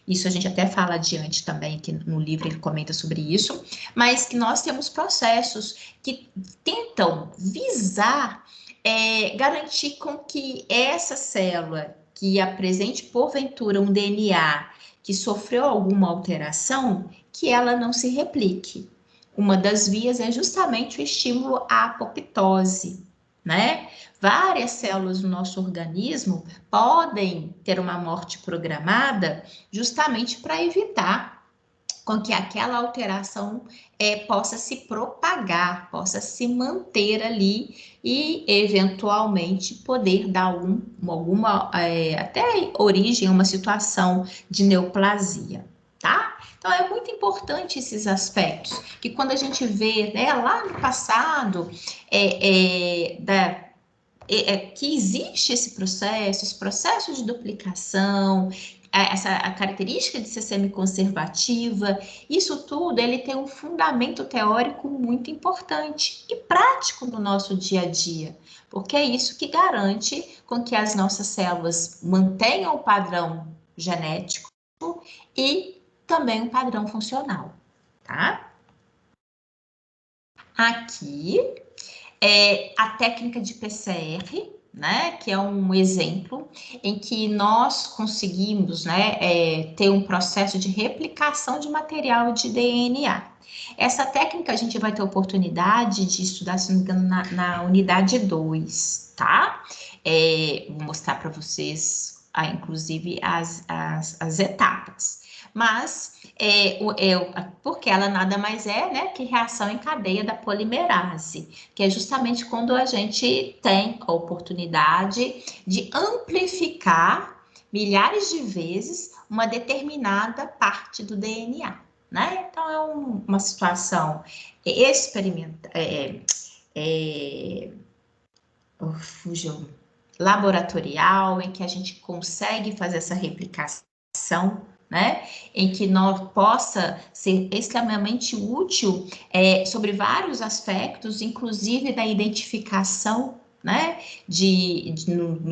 Speaker 1: isso a gente até fala adiante também, que no livro ele comenta sobre isso, mas que nós temos processos que tentam visar garantir com que essa célula que apresente, porventura, um DNA que sofreu alguma alteração, que ela não se replique. Uma das vias é justamente o estímulo à apoptose, né? Várias células do nosso organismo podem ter uma morte programada justamente para evitar com que aquela alteração possa se propagar, possa se manter ali e, eventualmente, poder dar alguma até origem a uma situação de neoplasia, tá? Então, é muito importante esses aspectos, que quando a gente vê, né, lá no passado, que existe esse processo de duplicação, a característica de ser semiconservativa, isso tudo ele tem um fundamento teórico muito importante e prático no nosso dia a dia, porque é isso que garante com que as nossas células mantenham o padrão genético e também o padrão funcional, tá? Aqui a técnica de PCR, né, que é um exemplo em que nós conseguimos, né, ter um processo de replicação de material de DNA. Essa técnica a gente vai ter oportunidade de estudar, se não me engano, na unidade 2, tá? Vou mostrar para vocês, inclusive, as etapas. Mas, porque ela nada mais né, que reação em cadeia da polimerase, que é justamente quando a gente tem a oportunidade de amplificar milhares de vezes uma determinada parte do DNA, né? Então, é uma situação experimental, laboratorial, em que a gente consegue fazer essa replicação, né, em que nós possa ser extremamente útil sobre vários aspectos, inclusive da identificação, né,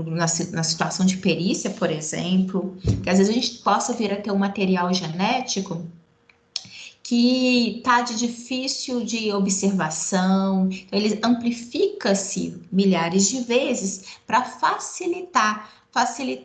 Speaker 1: na situação de perícia, por exemplo, que às vezes a gente possa vir a ter um material genético que está de difícil de observação, então ele amplifica-se milhares de vezes para facilitar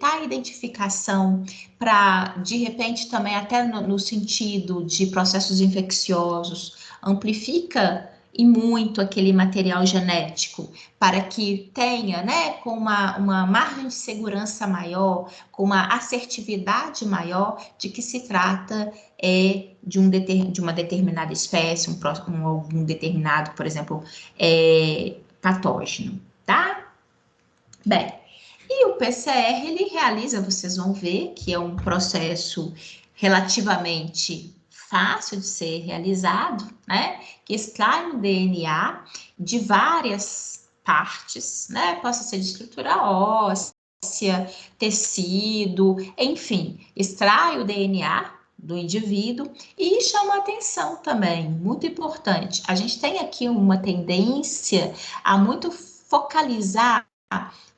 Speaker 1: a identificação, para, de repente, também até no sentido de processos infecciosos, amplifica e muito aquele material genético para que tenha, né, com uma margem de segurança maior, com uma assertividade maior de que se trata de uma determinada espécie, algum determinado, por exemplo, patógeno, tá? Bem, e o PCR, ele realiza, vocês vão ver que é um processo relativamente fácil de ser realizado, né? Que extrai o DNA de várias partes, né? Possa ser de estrutura óssea, tecido, enfim, extrai o DNA do indivíduo e chama atenção também, muito importante. A gente tem aqui uma tendência a muito focalizar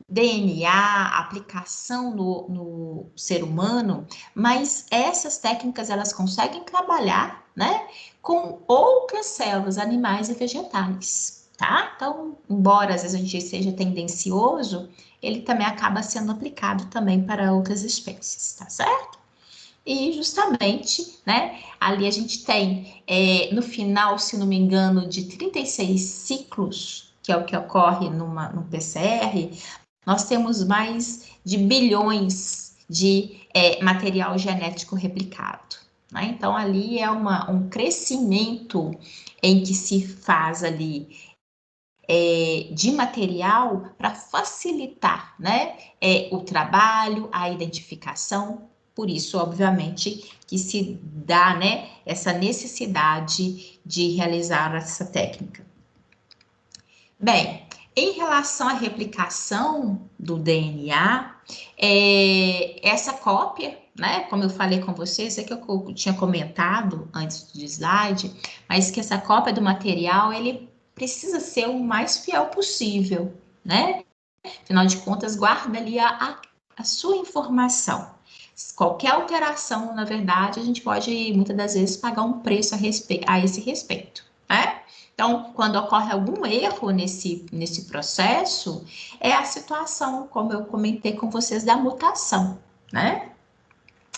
Speaker 1: DNA, aplicação no ser humano, mas essas técnicas elas conseguem trabalhar, né, com outras células, animais e vegetais, tá? Então, embora às vezes a gente seja tendencioso, ele também acaba sendo aplicado também para outras espécies, tá certo? E justamente, né, ali a gente tem, no final, se não me engano, de 36 ciclos, que é o que ocorre no PCR, nós temos mais de bilhões de material genético replicado, né? Então, ali é um crescimento em que se faz ali de material para facilitar, né, o trabalho, a identificação. Por isso, obviamente, que se dá, né, essa necessidade de realizar essa técnica. Bem, em relação à replicação do DNA, essa cópia, né, como eu falei com vocês, que eu tinha comentado antes do slide, mas que essa cópia do material, ele precisa ser o mais fiel possível, né? Afinal de contas, guarda ali a sua informação. Qualquer alteração, na verdade, a gente pode, muitas das vezes, pagar um preço a esse respeito, né? Então, quando ocorre algum erro nesse processo, é a situação, como eu comentei com vocês, da mutação, né?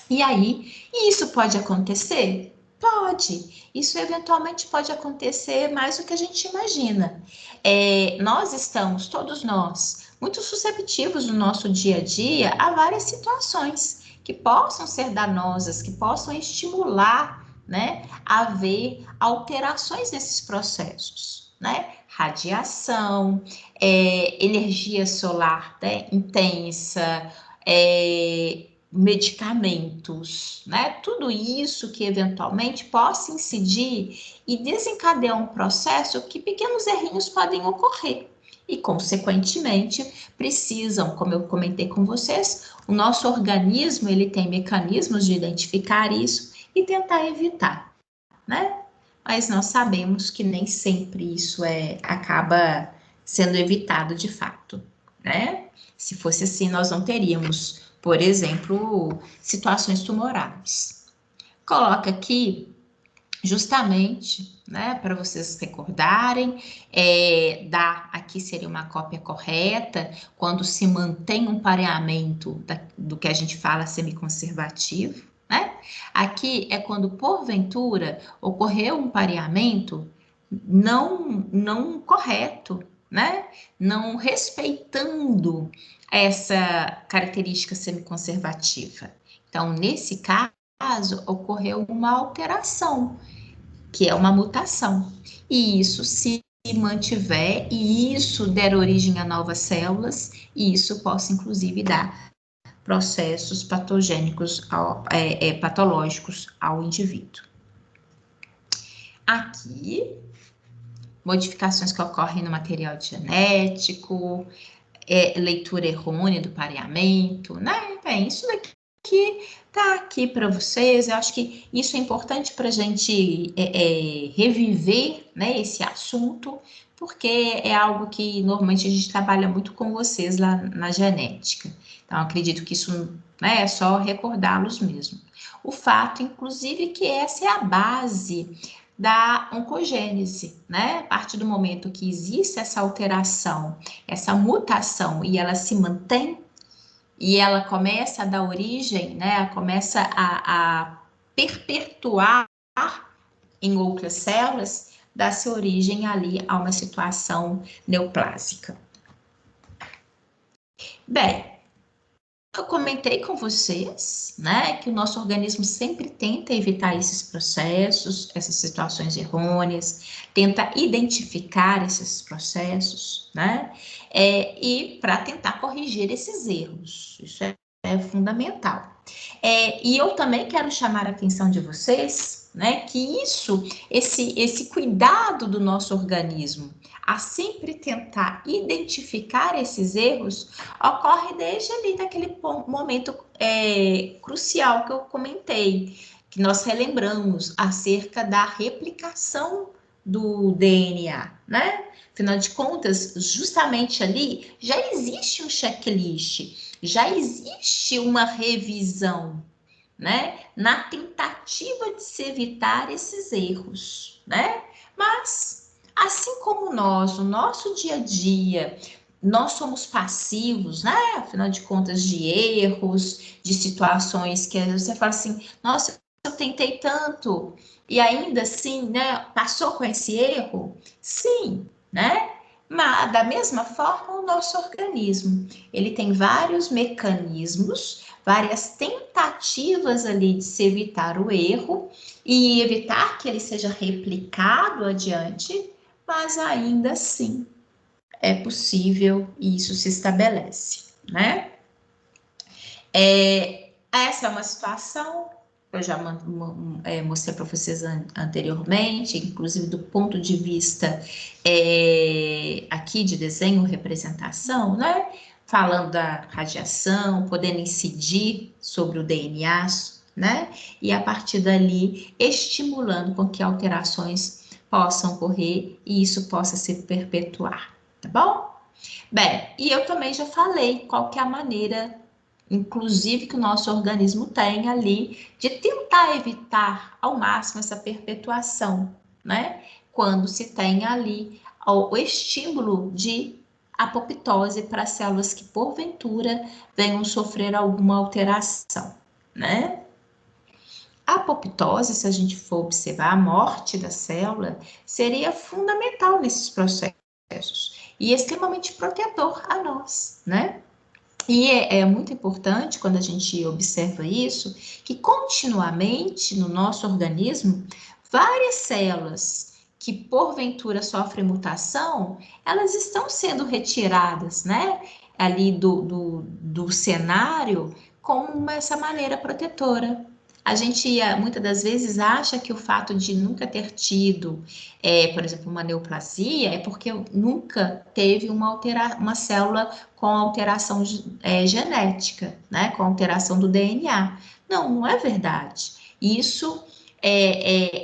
Speaker 1: E aí, isso pode acontecer? Pode. Isso eventualmente pode acontecer mais do que a gente imagina. Nós estamos, todos nós, muito susceptíveis no nosso dia a dia a várias situações que possam ser danosas, que possam estimular, né, a haver alterações nesses processos, né? Radiação, energia solar, né, intensa, medicamentos, né? Tudo isso que eventualmente possa incidir e desencadear um processo que pequenos errinhos podem ocorrer. E, consequentemente, precisam, como eu comentei com vocês, o nosso organismo, ele tem mecanismos de identificar isso e tentar evitar, né? Mas nós sabemos que nem sempre isso acaba sendo evitado de fato, né? Se fosse assim, nós não teríamos, por exemplo, situações tumorais. Coloca aqui justamente, né, para vocês recordarem, aqui seria uma cópia correta, quando se mantém um pareamento do que a gente fala semiconservativo, né? Aqui é quando, porventura, ocorreu um pareamento não correto, né? Não respeitando essa característica semiconservativa. Então, nesse caso, ocorreu uma alteração, que é uma mutação. E isso se mantiver, e isso der origem a novas células, e isso possa, inclusive, dar processos patogênicos, patológicos ao indivíduo. Aqui, modificações que ocorrem no material genético, leitura errônea do pareamento, né? Bem, isso daqui tá aqui para vocês. Eu acho que isso é importante para a gente reviver, né, esse assunto, porque é algo que normalmente a gente trabalha muito com vocês lá na genética. Então, acredito que isso, né, é só recordá-los mesmo. O fato, inclusive, que essa é a base da oncogênese, né? A partir do momento que existe essa alteração, essa mutação, e ela se mantém, e ela começa a dar origem, né? Começa a perpetuar em outras células, dar-se origem ali a uma situação neoplásica. Bem, eu comentei com vocês, né, que o nosso organismo sempre tenta evitar esses processos, essas situações errôneas, tenta identificar esses processos, né, e para tentar corrigir esses erros. Isso é fundamental. E eu também quero chamar a atenção de vocês, né, que esse cuidado do nosso organismo a sempre tentar identificar esses erros, ocorre desde ali daquele momento crucial que eu comentei, que nós relembramos acerca da replicação do DNA, né? Afinal de contas, justamente ali já existe um checklist, já existe uma revisão, né? Na tentativa de se evitar esses erros, né? Mas, assim como nós, no nosso dia a dia, nós somos passivos, né? Afinal de contas, de erros, de situações que você fala assim, nossa, eu tentei tanto, e ainda assim, né? Passou com esse erro? Sim, né? Mas, da mesma forma, o nosso organismo, ele tem vários mecanismos, várias tentativas ali de se evitar o erro e evitar que ele seja replicado adiante, mas ainda assim é possível e isso se estabelece, né? Essa é uma situação que eu já mostrei para vocês anteriormente, inclusive do ponto de vista aqui de desenho, representação, né? Falando da radiação, podendo incidir sobre o DNA, né? E a partir dali, estimulando com que alterações possam ocorrer e isso possa se perpetuar, tá bom? Bem, e eu também já falei qual que é a maneira, inclusive, que o nosso organismo tem ali de tentar evitar ao máximo essa perpetuação, né? Quando se tem ali o estímulo de apoptose para células que, porventura, venham sofrer alguma alteração, né? A apoptose, se a gente for observar a morte da célula, seria fundamental nesses processos e extremamente protetor a nós, né? E é muito importante, quando a gente observa isso, que continuamente no nosso organismo, várias células que porventura sofrem mutação, elas estão sendo retiradas, né? Ali do cenário como essa maneira protetora. A gente muitas das vezes acha que o fato de nunca ter tido, por exemplo, uma neoplasia, é porque nunca teve uma célula com alteração genética, né? Com alteração do DNA. Não, não é verdade. Isso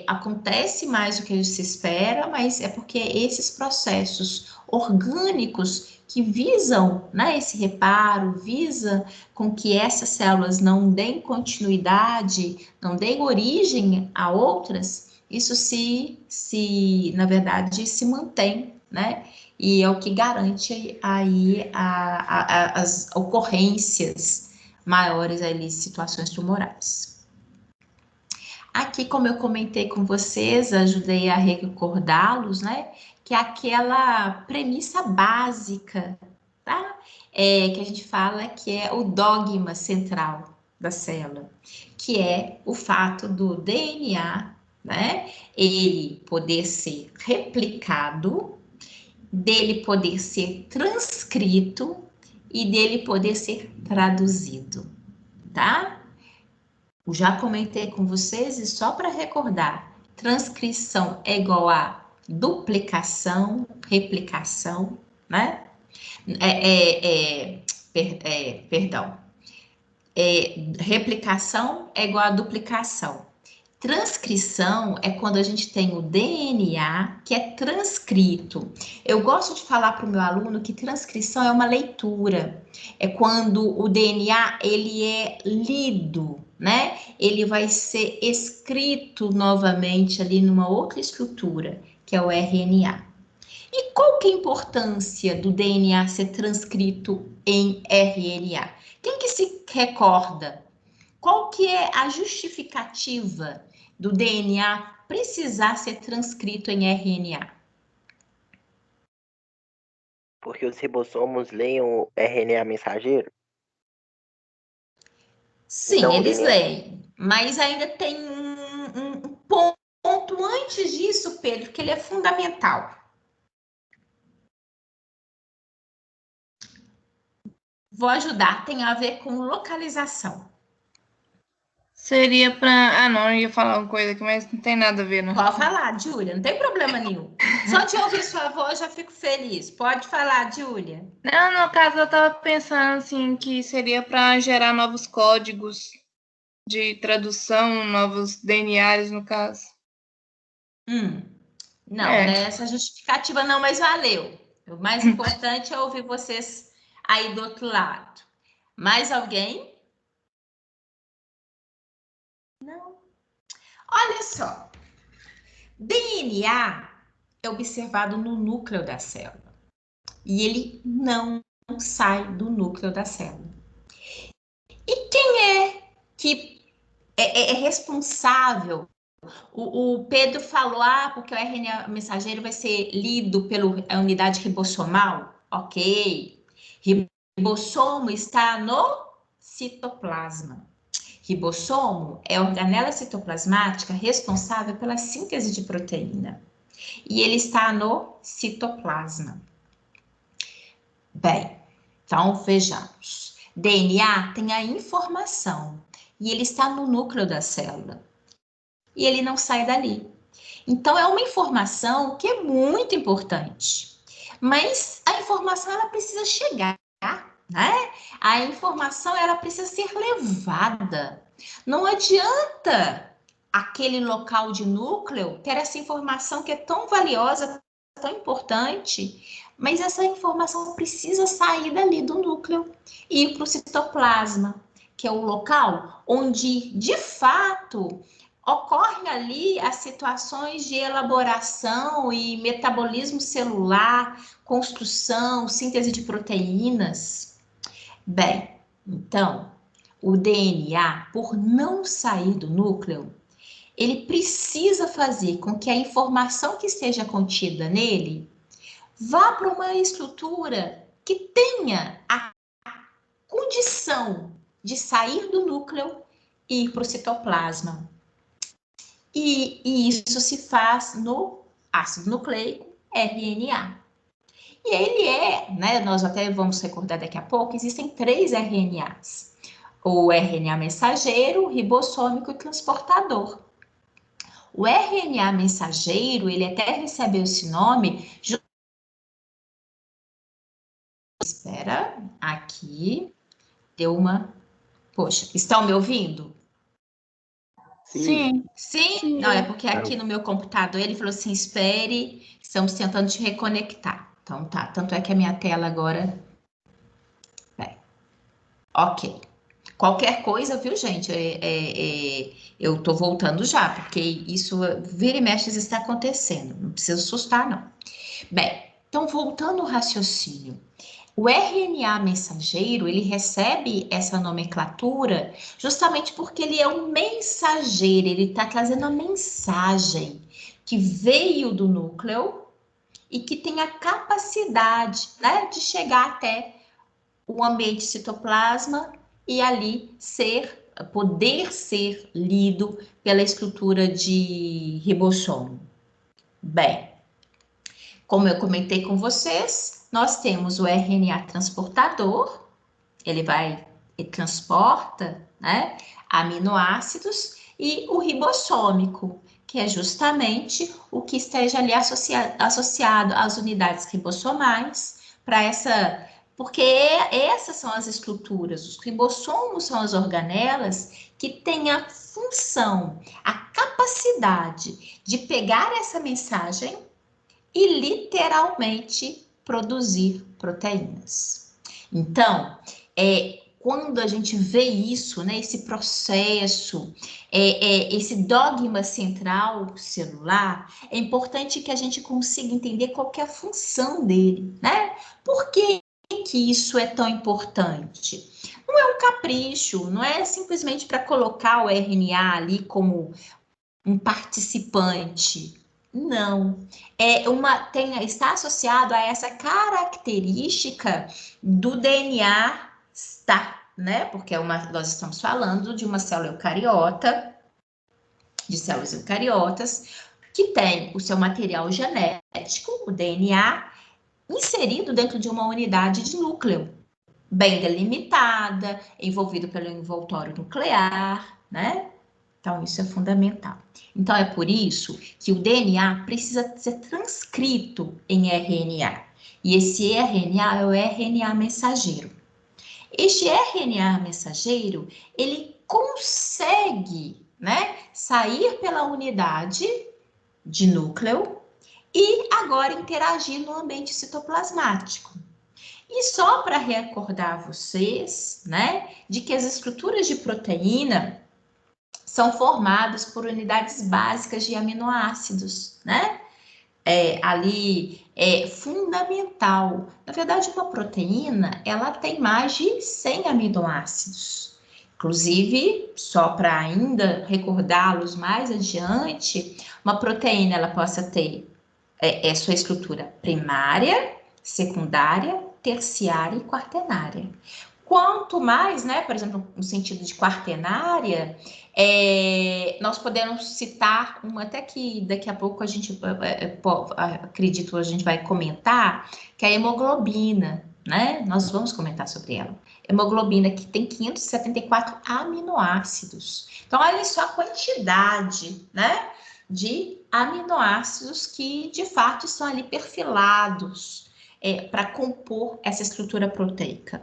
Speaker 1: acontece mais do que se espera, mas é porque esses processos orgânicos que visam, né, esse reparo, visa com que essas células não deem continuidade, não deem origem a outras, isso na verdade, se mantém, né? E é o que garante aí as ocorrências maiores ali, situações tumorais. Aqui, como eu comentei com vocês, ajudei a recordá-los, né? Que é aquela premissa básica, tá? Que a gente fala que é o dogma central da célula, que é o fato do DNA, né? Ele poder ser replicado, dele poder ser transcrito e dele poder ser traduzido, tá? Eu já comentei com vocês e só para recordar, transcrição é igual a duplicação, replicação, né? Perdão. Replicação é igual a duplicação. Transcrição é quando a gente tem o DNA que é transcrito. Eu gosto de falar para o meu aluno que transcrição é uma leitura. É quando o DNA ele é lido, né? Ele vai ser escrito novamente ali numa outra estrutura, que é o RNA. E qual que é a importância do DNA ser transcrito em RNA? Quem que se recorda qual que é a justificativa do DNA precisar ser transcrito em RNA?
Speaker 3: Porque os ribossomos leem o RNA mensageiro?
Speaker 1: Sim,
Speaker 3: Então,
Speaker 1: eles leem, mas ainda tem um ponto antes disso, Pedro, que ele é fundamental. Vou ajudar, tem a ver com localização.
Speaker 2: Seria para... Ah, não, eu ia falar uma coisa aqui, mas não tem nada a ver, não.
Speaker 1: Pode falar, Júlia, não tem problema nenhum. Só de ouvir sua voz já fico feliz. Pode falar, Júlia.
Speaker 2: Não, no caso, eu estava pensando assim que seria para gerar novos códigos de tradução, novos DNAs, no caso.
Speaker 1: Não, nessa justificativa não, mas valeu. O mais importante é ouvir vocês aí do outro lado. Mais alguém? Não. Olha só. DNA é observado no núcleo da célula. E ele não sai do núcleo da célula. E quem é que é responsável? O Pedro falou, porque o RNA mensageiro vai ser lido pela unidade ribossomal. Ok. Ribossomo está no citoplasma. Ribossomo é a organela citoplasmática responsável pela síntese de proteína. E ele está no citoplasma. Bem, então vejamos. DNA tem a informação e ele está no núcleo da célula. E ele não sai dali. Então, é uma informação que é muito importante. Mas a informação, ela precisa chegar, né? A informação, ela precisa ser levada. Não adianta aquele local de núcleo ter essa informação que é tão valiosa, tão importante, mas essa informação precisa sair dali do núcleo e ir para o citoplasma, que é o local onde, de fato, ocorrem ali as situações de elaboração e metabolismo celular, construção, síntese de proteínas. Bem, então, o DNA, por não sair do núcleo, ele precisa fazer com que a informação que esteja contida nele vá para uma estrutura que tenha a condição de sair do núcleo e ir para o citoplasma. E isso se faz no ácido nucleico RNA. E ele né, nós até vamos recordar daqui a pouco, existem 3 RNAs. O RNA mensageiro, ribossômico e transportador. O RNA mensageiro, ele até recebeu esse nome... Espera, aqui deu uma... Poxa, estão me ouvindo?
Speaker 2: Sim.
Speaker 1: Sim? Não, é porque aqui no meu computador ele falou assim, espere, estamos tentando te reconectar. Então tá, tanto é que a minha tela agora... Ok. Qualquer coisa, viu, gente? Eu tô voltando já, porque isso vira e mexe está acontecendo. Não precisa assustar, não. Bem, então voltando ao raciocínio. O RNA mensageiro, ele recebe essa nomenclatura justamente porque ele é um mensageiro, ele está trazendo a mensagem que veio do núcleo e que tem a capacidade, né, de chegar até o ambiente citoplasma e ali poder ser lido pela estrutura de ribossomo. Bem, como eu comentei com vocês, nós temos o RNA transportador, ele transporta, né, aminoácidos, e o ribossômico, que é justamente o que esteja ali associado às unidades ribossomais, porque essas são as estruturas, os ribossomos são as organelas que têm a função, a capacidade de pegar essa mensagem e literalmente produzir proteínas. Então, quando a gente vê isso, né, esse processo, esse dogma central celular, é importante que a gente consiga entender qual que é a função dele, né? Por que isso é tão importante? não é um capricho, não é simplesmente para colocar o RNA ali como um participante. Não, está associado a essa característica do DNA estar, né? Porque nós estamos falando de uma célula eucariota, de células eucariotas, que tem o seu material genético, o DNA, inserido dentro de uma unidade de núcleo, bem delimitada, envolvido pelo envoltório nuclear, né? Então, isso é fundamental. Então, é por isso que o DNA precisa ser transcrito em RNA. E esse RNA é o RNA mensageiro. Este RNA mensageiro, ele consegue, né, sair pela unidade de núcleo e agora interagir no ambiente citoplasmático. E só para recordar vocês, né, de que as estruturas de proteína são formadas por unidades básicas de aminoácidos, né? Ali é fundamental. Na verdade, uma proteína, ela tem mais de 100 aminoácidos. Inclusive, só para ainda recordá-los mais adiante, uma proteína, ela possa ter sua estrutura primária, secundária, terciária e quaternária. Quanto mais, né, por exemplo, no sentido de quaternária, nós podemos citar uma até que daqui a pouco a gente, acredito, a gente vai comentar, que é a hemoglobina, né? Nós vamos comentar sobre ela. Hemoglobina que tem 574 aminoácidos. Então, olha só a quantidade, né, de aminoácidos que, de fato, estão ali perfilados para compor essa estrutura proteica.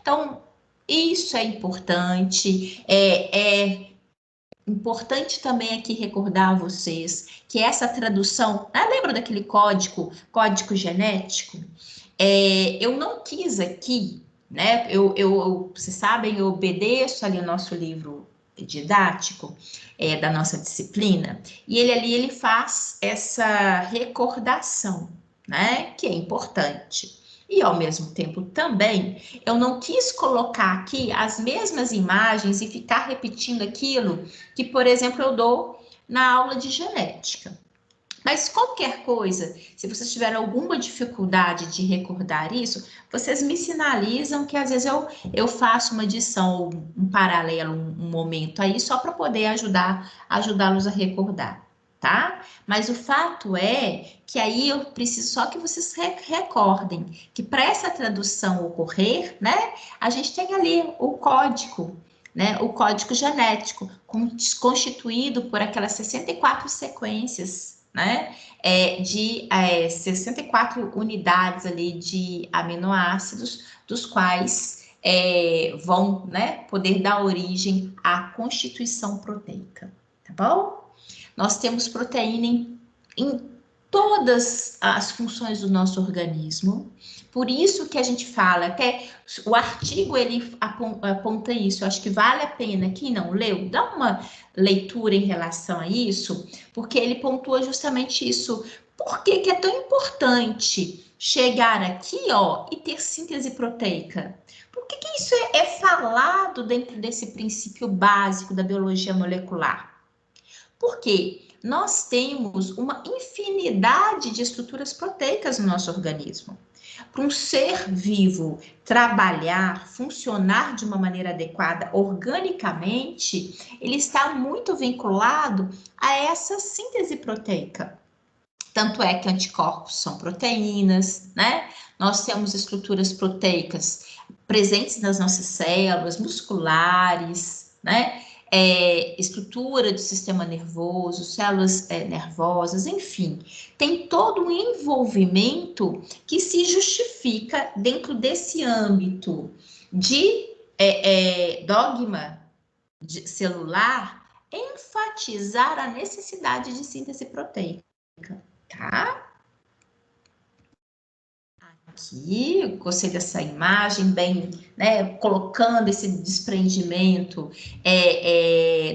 Speaker 1: Então, isso é importante. É importante também aqui recordar a vocês que essa tradução, lembra daquele código genético? Eu não quis aqui, né? Vocês sabem, eu obedeço ali o nosso livro didático da nossa disciplina, e ele faz essa recordação, né? Que é importante. E, ao mesmo tempo, também, eu não quis colocar aqui as mesmas imagens e ficar repetindo aquilo que, por exemplo, eu dou na aula de genética. Mas qualquer coisa, se vocês tiverem alguma dificuldade de recordar isso, vocês me sinalizam que às vezes eu faço uma edição, um paralelo, um momento aí, só para poder ajudá-los a recordar. Tá? Mas o fato é que aí eu preciso só que vocês recordem que para essa tradução ocorrer, né, a gente tem ali o código, né, o código genético, constituído por aquelas 64 sequências, né, de 64 unidades ali de aminoácidos, dos quais vão, né, poder dar origem à constituição proteica, tá bom? Nós temos proteína em todas as funções do nosso organismo. Por isso que a gente fala, até o artigo ele aponta isso. Eu acho que vale a pena, quem não leu, dá uma leitura em relação a isso, porque ele pontua justamente isso. Por que é tão importante chegar aqui, ó, e ter síntese proteica? Por que isso é falado dentro desse princípio básico da biologia molecular? Porque nós temos uma infinidade de estruturas proteicas no nosso organismo. Para um ser vivo trabalhar, funcionar de uma maneira adequada organicamente, ele está muito vinculado a essa síntese proteica. Tanto é que anticorpos são proteínas, né? Nós temos estruturas proteicas presentes nas nossas células musculares, né? Estrutura do sistema nervoso, células nervosas, enfim, tem todo um envolvimento que se justifica dentro desse âmbito de dogma celular, enfatizar a necessidade de síntese proteica, tá? Aqui, gostei dessa imagem, bem, né, colocando esse desprendimento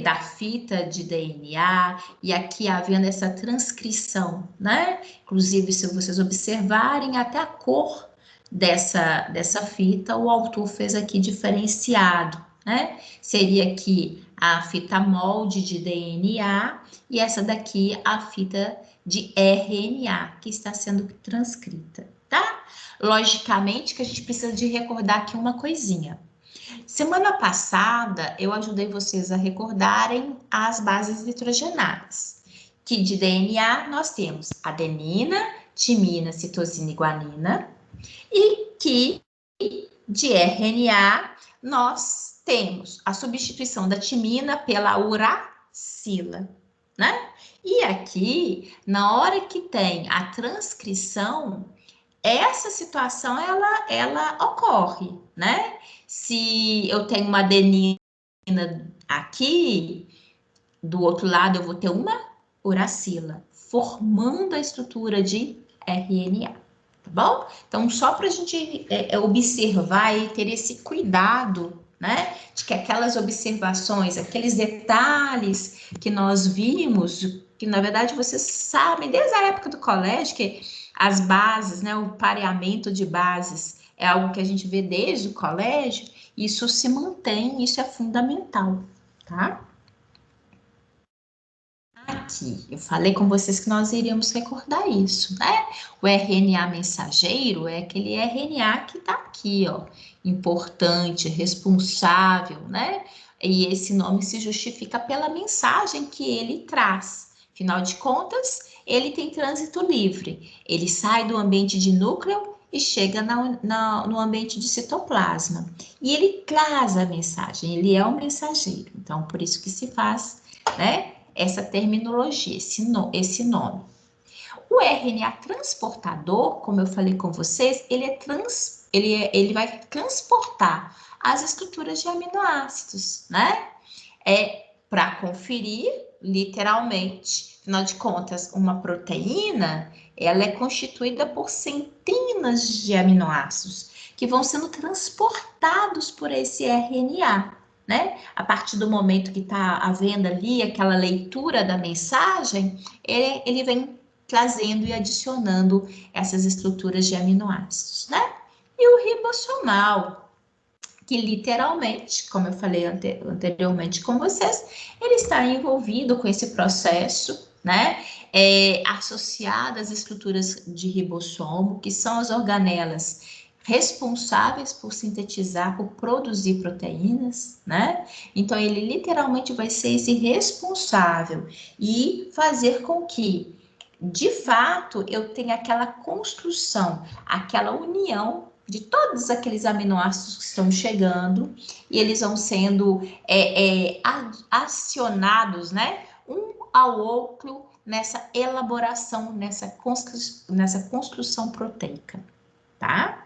Speaker 1: da fita de DNA, e aqui havendo essa transcrição, né? Inclusive, se vocês observarem, até a cor dessa fita, o autor fez aqui diferenciado, né? Seria aqui a fita molde de DNA e essa daqui a fita de RNA, que está sendo transcrita, tá? Logicamente que a gente precisa de recordar aqui uma coisinha. Semana passada, eu ajudei vocês a recordarem as bases nitrogenadas, que de DNA nós temos adenina, timina, citosina e guanina, e que de RNA nós temos a substituição da timina pela uracila, né? E aqui, na hora que tem a transcrição, essa situação ela ocorre, né? Se eu tenho uma adenina aqui, do outro lado eu vou ter uma uracila, formando a estrutura de RNA, tá bom? Então, só para a gente observar e ter esse cuidado, né? De que aquelas observações, aqueles detalhes que nós vimos, que na verdade vocês sabem desde a época do colégio, que as bases, né? O pareamento de bases é algo que a gente vê desde o colégio, isso se mantém, isso é fundamental, tá? Aqui, eu falei com vocês que nós iríamos recordar isso, né? O RNA mensageiro é aquele RNA que tá aqui, ó, importante, responsável, né? E esse nome se justifica pela mensagem que ele traz. Afinal de contas, ele tem trânsito livre. Ele sai do ambiente de núcleo e chega no ambiente de citoplasma. E ele traz a mensagem, ele é um mensageiro. Então, por isso que se faz, né? Essa terminologia, esse nome. O RNA transportador, como eu falei com vocês, ele vai transportar as estruturas de aminoácidos, né? Para conferir, literalmente, afinal de contas, uma proteína, ela é constituída por centenas de aminoácidos que vão sendo transportados por esse RNA. Né? A partir do momento que está havendo ali aquela leitura da mensagem, ele vem trazendo e adicionando essas estruturas de aminoácidos, né? E o ribossomal, que literalmente, como eu falei anteriormente com vocês, ele está envolvido com esse processo, né? Associado às estruturas de ribossomo, que são as organelas responsáveis por sintetizar, por produzir proteínas, né? Então, ele literalmente vai ser esse responsável e fazer com que, de fato, eu tenha aquela construção, aquela união de todos aqueles aminoácidos que estão chegando e eles vão sendo acionados, né? Um ao outro nessa elaboração, nessa construção proteica, tá?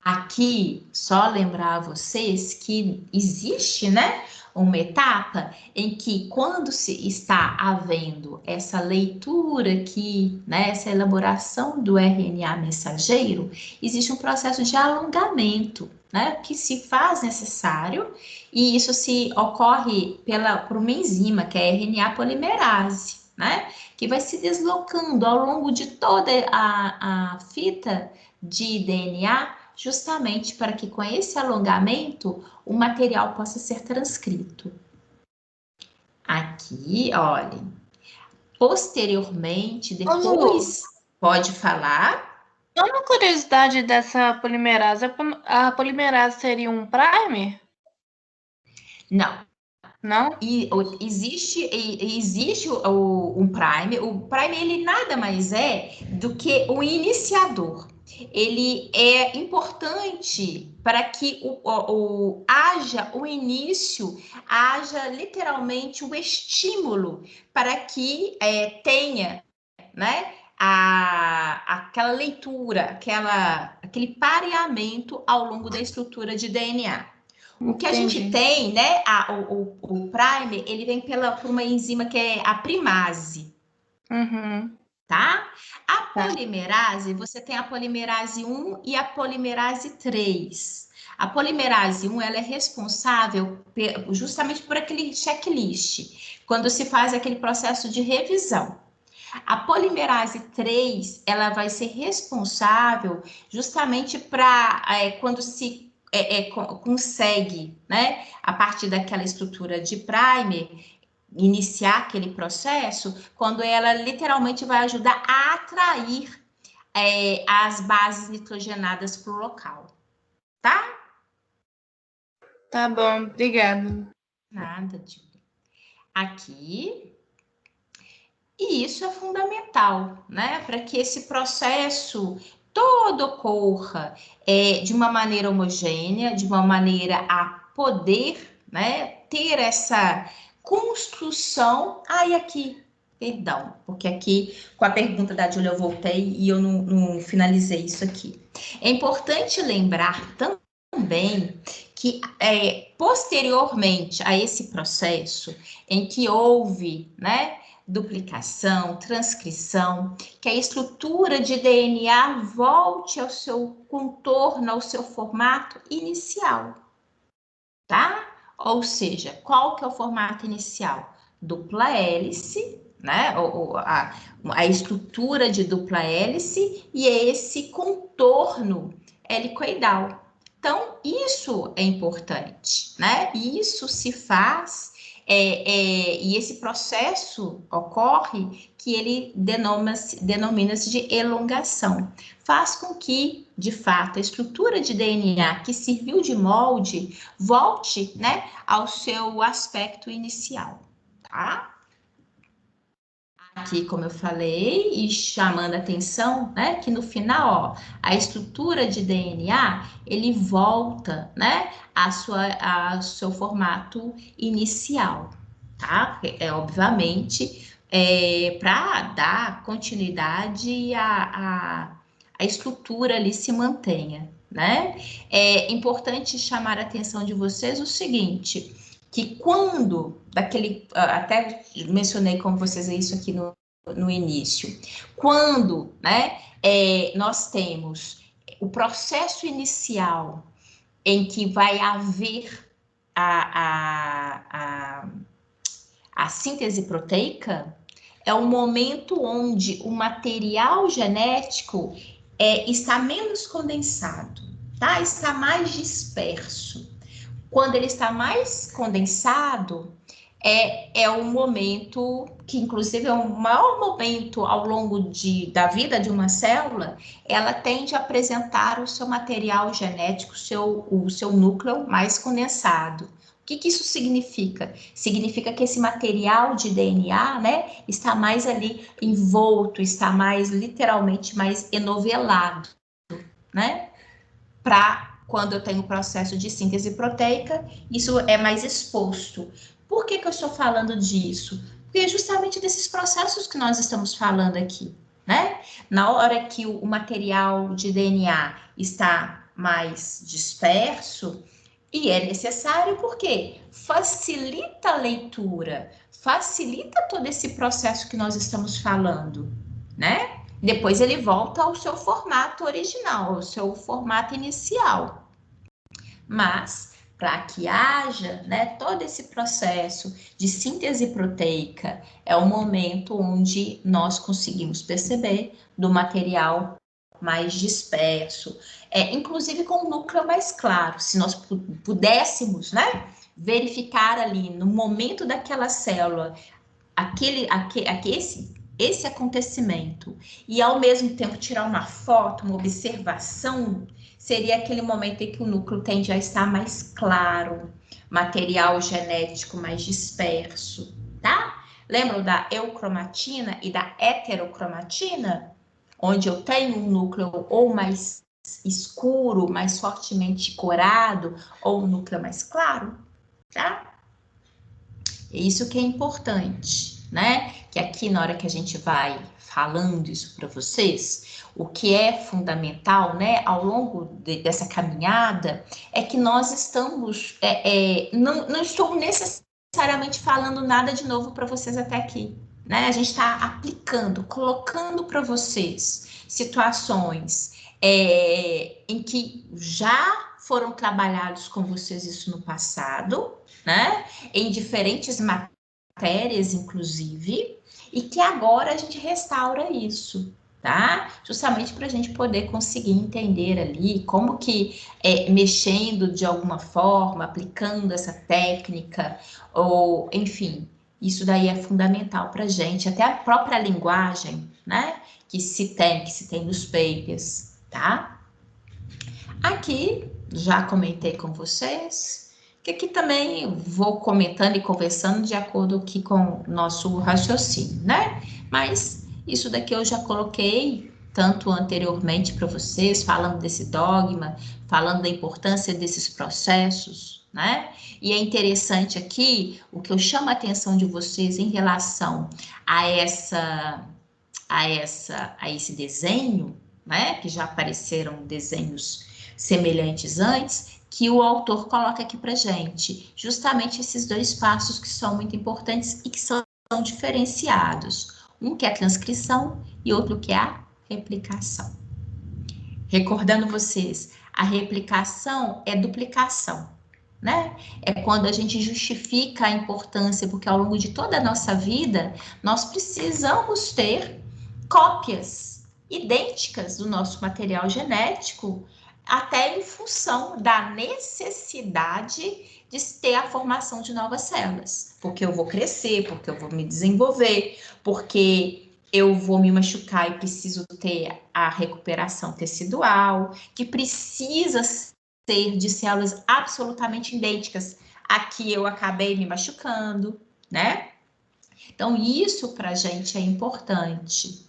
Speaker 1: Aqui, só lembrar a vocês que existe, né, uma etapa em que quando se está havendo essa leitura aqui, né, essa elaboração do RNA mensageiro, existe um processo de alongamento, né, que se faz necessário e isso se ocorre por uma enzima, que é a RNA polimerase, né, que vai se deslocando ao longo de toda a fita de DNA, justamente para que com esse alongamento o material possa ser transcrito. Aqui, olhem, posteriormente, depois, pode falar?
Speaker 2: Uma curiosidade dessa polimerase, a polimerase seria um primer?
Speaker 1: Não.
Speaker 2: Não?
Speaker 1: Existe um primer. O primer, ele nada mais é do que o iniciador. Ele é importante para que haja o início, haja literalmente o estímulo para que tenha, né, aquela leitura, aquele pareamento ao longo da estrutura de DNA. O que a gente tem, né, o primer, ele vem por uma enzima que é a primase.
Speaker 2: Uhum.
Speaker 1: Tá? A polimerase, você tem a polimerase 1 e a polimerase 3. A polimerase 1, ela é responsável justamente por aquele checklist, quando se faz aquele processo de revisão. A polimerase 3, ela vai ser responsável justamente para quando se consegue, né, a partir daquela estrutura de primer, iniciar aquele processo, quando ela literalmente vai ajudar a atrair as bases nitrogenadas para o local, tá?
Speaker 2: Tá bom, obrigada.
Speaker 1: Nada, tipo. Aqui. E isso é fundamental, né? Para que esse processo todo ocorra de uma maneira homogênea, de uma maneira a poder, né, ter essa construção. E aqui, perdão, porque aqui com a pergunta da Júlia eu voltei e eu não finalizei isso aqui. É importante lembrar também que posteriormente a esse processo em que houve, né, duplicação, transcrição, que a estrutura de DNA volte ao seu contorno, ao seu formato inicial, tá? Ou seja, qual que é o formato inicial? Dupla hélice, né? A estrutura de dupla hélice e esse contorno helicoidal. Então, isso é importante, né? Isso se faz e esse processo ocorre que ele denomina-se de elongação. Faz com que, de fato, a estrutura de DNA que serviu de molde volte, né, ao seu aspecto inicial, tá? Aqui, como eu falei, e chamando a atenção, né, que no final, ó, a estrutura de DNA, ele volta, né, ao seu formato inicial, tá? Obviamente, para dar continuidade a estrutura ali se mantenha, né? É importante chamar a atenção de vocês o seguinte, que quando, até mencionei com vocês isso aqui no início, quando, né, nós temos o processo inicial em que vai haver a síntese proteica, é um momento onde o material genético está menos condensado, tá? Está mais disperso. Quando ele está mais condensado, é um momento que, inclusive, é o maior momento ao longo da vida de uma célula, ela tende a apresentar o seu material genético, o seu núcleo mais condensado. O que isso significa? Significa que esse material de DNA, né, está mais ali envolto, está mais, literalmente, mais enovelado, né, para quando eu tenho o processo de síntese proteica, isso é mais exposto. Por que eu estou falando disso? Porque é justamente desses processos que nós estamos falando aqui, né? Na hora que o material de DNA está mais disperso, e é necessário porque facilita a leitura, facilita todo esse processo que nós estamos falando, né? Depois ele volta ao seu formato original, ao seu formato inicial. Mas, para que haja, né, todo esse processo de síntese proteica, é o momento onde nós conseguimos perceber do material mais disperso, inclusive com o núcleo mais claro. Se nós pudéssemos, né, verificar ali no momento daquela célula esse acontecimento e ao mesmo tempo tirar uma foto, uma observação, seria aquele momento em que o núcleo tende a estar mais claro, material genético mais disperso, tá? Lembram da eucromatina e da heterocromatina? Onde eu tenho um núcleo ou mais escuro, mais fortemente corado, ou um núcleo mais claro, tá? É isso que é importante, né? Que aqui, na hora que a gente vai falando isso para vocês, o que é fundamental, né, ao longo dessa caminhada, é que nós estamos, não estou necessariamente falando nada de novo para vocês até aqui, né? A gente está aplicando, colocando para vocês situações em que já foram trabalhados com vocês isso no passado, né? Em diferentes matérias bactérias, inclusive, e que agora a gente restaura isso, tá? Justamente para a gente poder conseguir entender ali como que, mexendo de alguma forma, aplicando essa técnica, ou, enfim, isso daí é fundamental para a gente, até a própria linguagem, né? Que se tem nos papers, tá? Aqui, já comentei com vocês, que aqui também vou comentando e conversando de acordo aqui com o nosso raciocínio, né? Mas isso daqui eu já coloquei tanto anteriormente para vocês, falando desse dogma, falando da importância desses processos, né? E é interessante aqui, o que eu chamo a atenção de vocês em relação a esse desenho, né? Que já apareceram desenhos semelhantes antes, que o autor coloca aqui para gente, justamente esses dois passos que são muito importantes e que são diferenciados. Um que é a transcrição e outro que é a replicação. Recordando vocês, a replicação é duplicação, né? É quando a gente justifica a importância, porque ao longo de toda a nossa vida, nós precisamos ter cópias idênticas do nosso material genético, até em função da necessidade de ter a formação de novas células. Porque eu vou crescer, porque eu vou me desenvolver, porque eu vou me machucar e preciso ter a recuperação tecidual, que precisa ser de células absolutamente idênticas a que eu acabei me machucando, né? Então, isso para a gente é importante.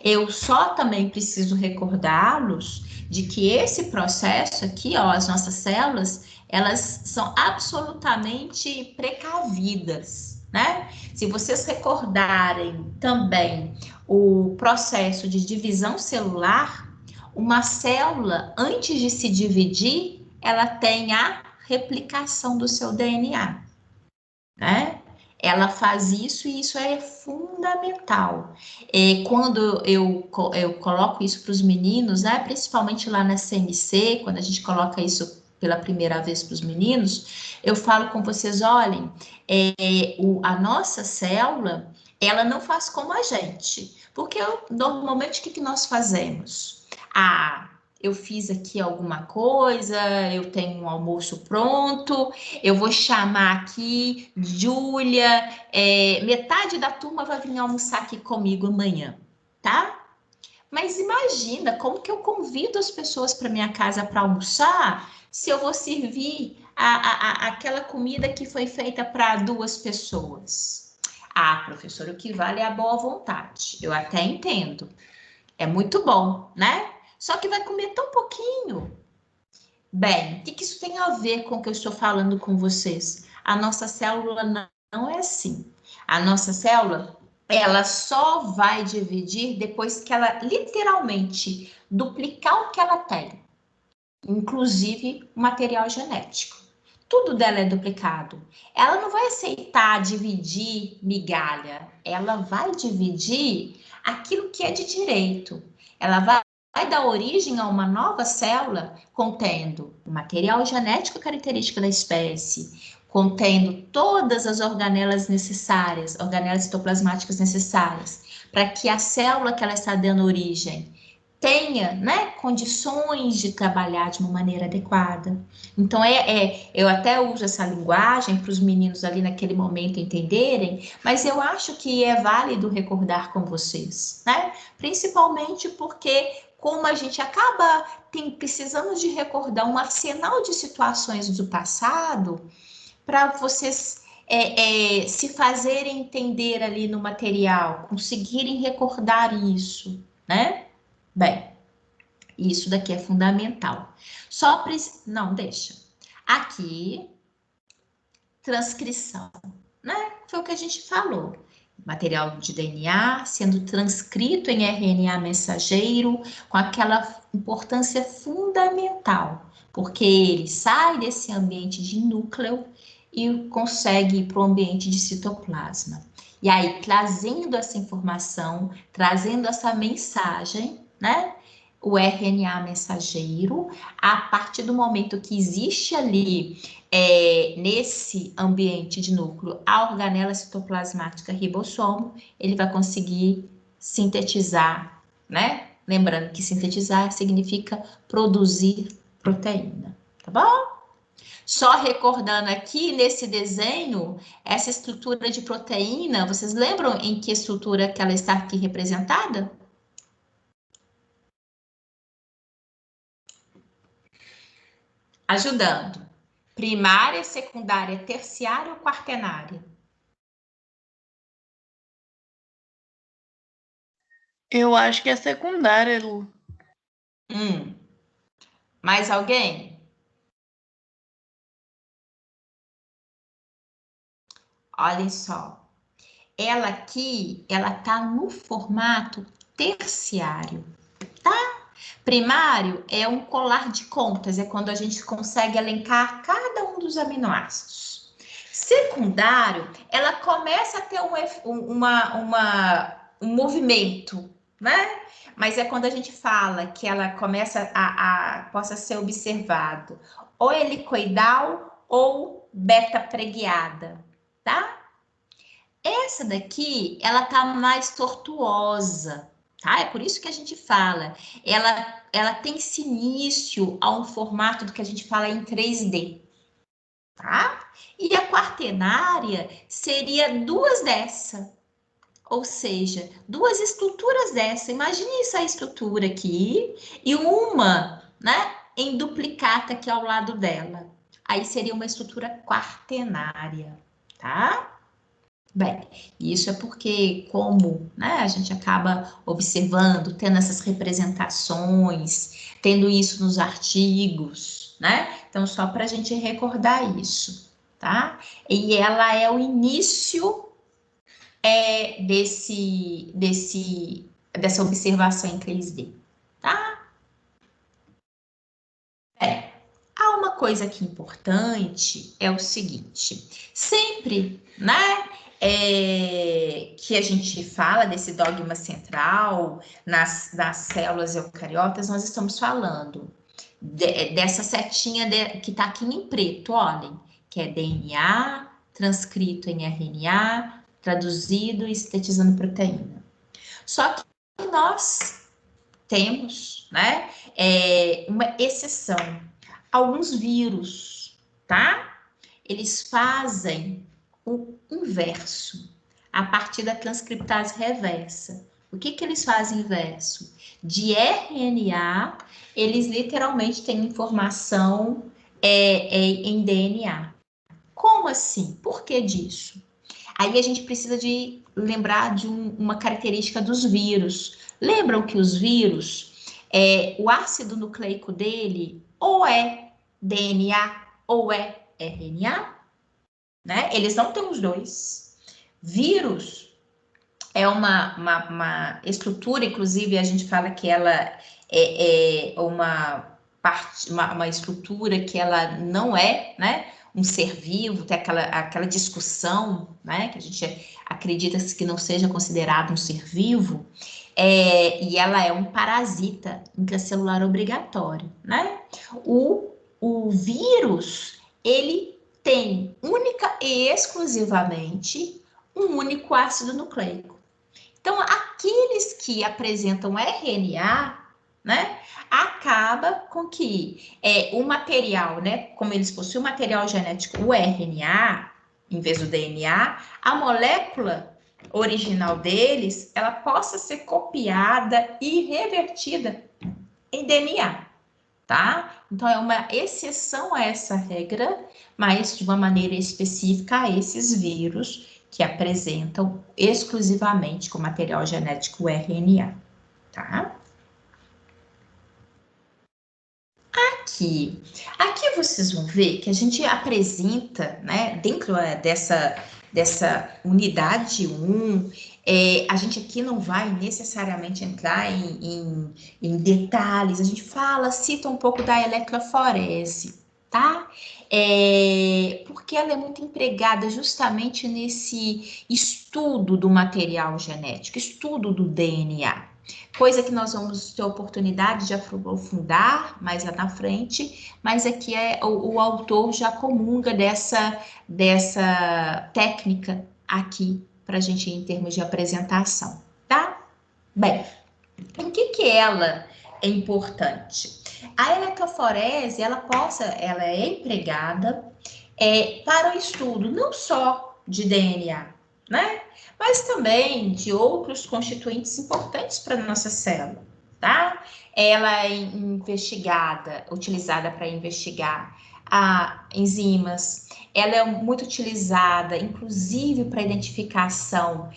Speaker 1: Eu só também preciso recordá-los de que esse processo aqui, ó, as nossas células, elas são absolutamente precavidas, né? Se vocês recordarem também o processo de divisão celular, uma célula, antes de se dividir, ela tem a replicação do seu DNA, né? Ela faz isso e isso é fundamental. Quando eu coloco isso para os meninos, né, principalmente lá na CMC, quando a gente coloca isso pela primeira vez para os meninos, eu falo com vocês, olhem, a nossa célula, ela não faz como a gente. Porque normalmente o que nós fazemos? Eu fiz aqui alguma coisa, eu tenho um almoço pronto, eu vou chamar aqui Júlia, metade da turma vai vir almoçar aqui comigo amanhã, tá? Mas imagina, como que eu convido as pessoas para minha casa para almoçar se eu vou servir aquela comida que foi feita para 2 pessoas? Ah, professor, o que vale é a boa vontade. Eu até entendo. É muito bom, né? Só que vai comer tão pouquinho. Bem, o que isso tem a ver com o que eu estou falando com vocês? A nossa célula não é assim. A nossa célula, ela só vai dividir depois que ela literalmente duplicar o que ela tem, inclusive o material genético. Tudo dela é duplicado. Ela não vai aceitar dividir migalha. Ela vai dividir aquilo que é de direito. Ela vai dar origem a uma nova célula contendo o material genético característico da espécie, contendo todas as organelas necessárias, organelas citoplasmáticas necessárias, para que a célula que ela está dando origem tenha, né, condições de trabalhar de uma maneira adequada. Então, eu até uso essa linguagem para os meninos ali naquele momento entenderem, mas eu acho que é válido recordar com vocês, né? Principalmente porque, como a gente acaba precisando de recordar um arsenal de situações do passado, para vocês se fazerem entender ali no material, conseguirem recordar isso, né? Bem, isso daqui é fundamental. Não, deixa. Aqui, transcrição, né? Foi o que a gente falou. Material de DNA sendo transcrito em RNA mensageiro com aquela importância fundamental, porque ele sai desse ambiente de núcleo e consegue ir para o ambiente de citoplasma. E aí, trazendo essa informação, trazendo essa mensagem, né? o RNA mensageiro, a partir do momento que existe ali, nesse ambiente de núcleo, a organela citoplasmática ribossomo, ele vai conseguir sintetizar, né? Lembrando que sintetizar significa produzir proteína, tá bom? Só recordando aqui, nesse desenho, essa estrutura de proteína, vocês lembram em que estrutura que ela está aqui representada? Ajudando. Primária, secundária, terciária ou quaternária?
Speaker 2: Eu acho que é secundária, Lu.
Speaker 1: Mais alguém? Olhem só. Ela aqui, ela tá no formato terciário, tá? Primário é um colar de contas, é quando a gente consegue elencar cada um dos aminoácidos. Secundário, ela começa a ter um movimento, né? Mas é quando a gente fala que ela começa possa ser observado ou helicoidal ou beta-preguiada, tá? Essa daqui, ela tá mais tortuosa, tá? É por isso que a gente fala. Ela tem esse início a um formato do que a gente fala em 3D, tá? E a quaternária seria duas dessa, ou seja, duas estruturas dessa. Imagine essa estrutura aqui e uma, né, em duplicata aqui ao lado dela. Aí seria uma estrutura quaternária, tá? Bem, isso é porque, como, né, a gente acaba observando, tendo essas representações, tendo isso nos artigos, né? Então, só para a gente recordar isso, tá? E ela é o início dessa observação em 3D, tá? Há uma coisa aqui importante, é o seguinte, sempre, né, que a gente fala desse dogma central nas células eucariotas, nós estamos falando dessa setinha que está aqui em preto, olhem, que é DNA, transcrito em RNA, traduzido e sintetizando proteína. Só que nós temos, né, uma exceção. Alguns vírus, tá? Eles fazem o inverso, a partir da transcriptase reversa. O que eles fazem inverso? De RNA, eles literalmente têm informação em DNA. Como assim? Por que disso? Aí a gente precisa de lembrar de uma característica dos vírus. Lembram que os vírus, o ácido nucleico dele ou é DNA ou é RNA, né? Eles não têm os dois. Vírus é uma estrutura, inclusive a gente fala que ela é uma estrutura que ela não é, né? Um ser vivo, tem aquela discussão, né? Que a gente acredita que não seja considerado um ser vivo, e ela é um parasita intracelular obrigatório, né? O vírus, ele tem única e exclusivamente um único ácido nucleico. Então, aqueles que apresentam RNA, né, acaba com que o material, né, como eles possuem o material genético, o RNA, em vez do DNA, a molécula original deles, ela possa ser copiada e revertida em DNA, tá? Então, é uma exceção a essa regra, mas de uma maneira específica a esses vírus que apresentam exclusivamente com material genético RNA, tá? Aqui vocês vão ver que a gente apresenta, né, dentro dessa unidade 1, a gente aqui não vai necessariamente entrar em detalhes, a gente cita um pouco da eletroforese, tá? Porque ela é muito empregada justamente nesse estudo do material genético, estudo do DNA. Coisa que nós vamos ter oportunidade de aprofundar mais lá na frente, mas aqui o autor já comunga dessa técnica aqui para a gente em termos de apresentação, tá? Bem, em que ela é importante? A eletroforese, ela é empregada para o estudo não só de DNA, né? Mas também de outros constituintes importantes para a nossa célula, tá? Ela é utilizada para investigar enzimas, ela é muito utilizada, inclusive, para identificação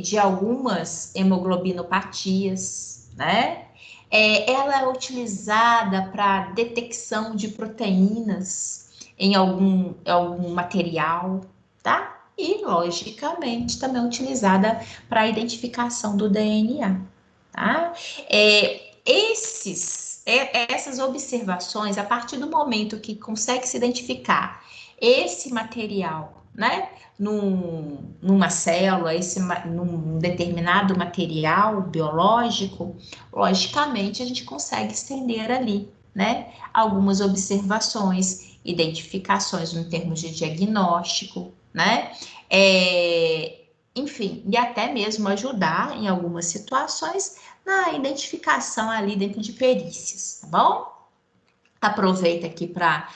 Speaker 1: de algumas hemoglobinopatias, né? Ela é utilizada para detecção de proteínas em algum material, tá? E, logicamente, também utilizada para a identificação do DNA, tá? Essas observações, a partir do momento que consegue se identificar esse material, né, numa célula, num determinado material biológico, logicamente a gente consegue estender ali, né, algumas observações, identificações em termos de diagnóstico, né, enfim, e até mesmo ajudar em algumas situações na identificação ali dentro de perícias, tá bom? Aproveita aqui para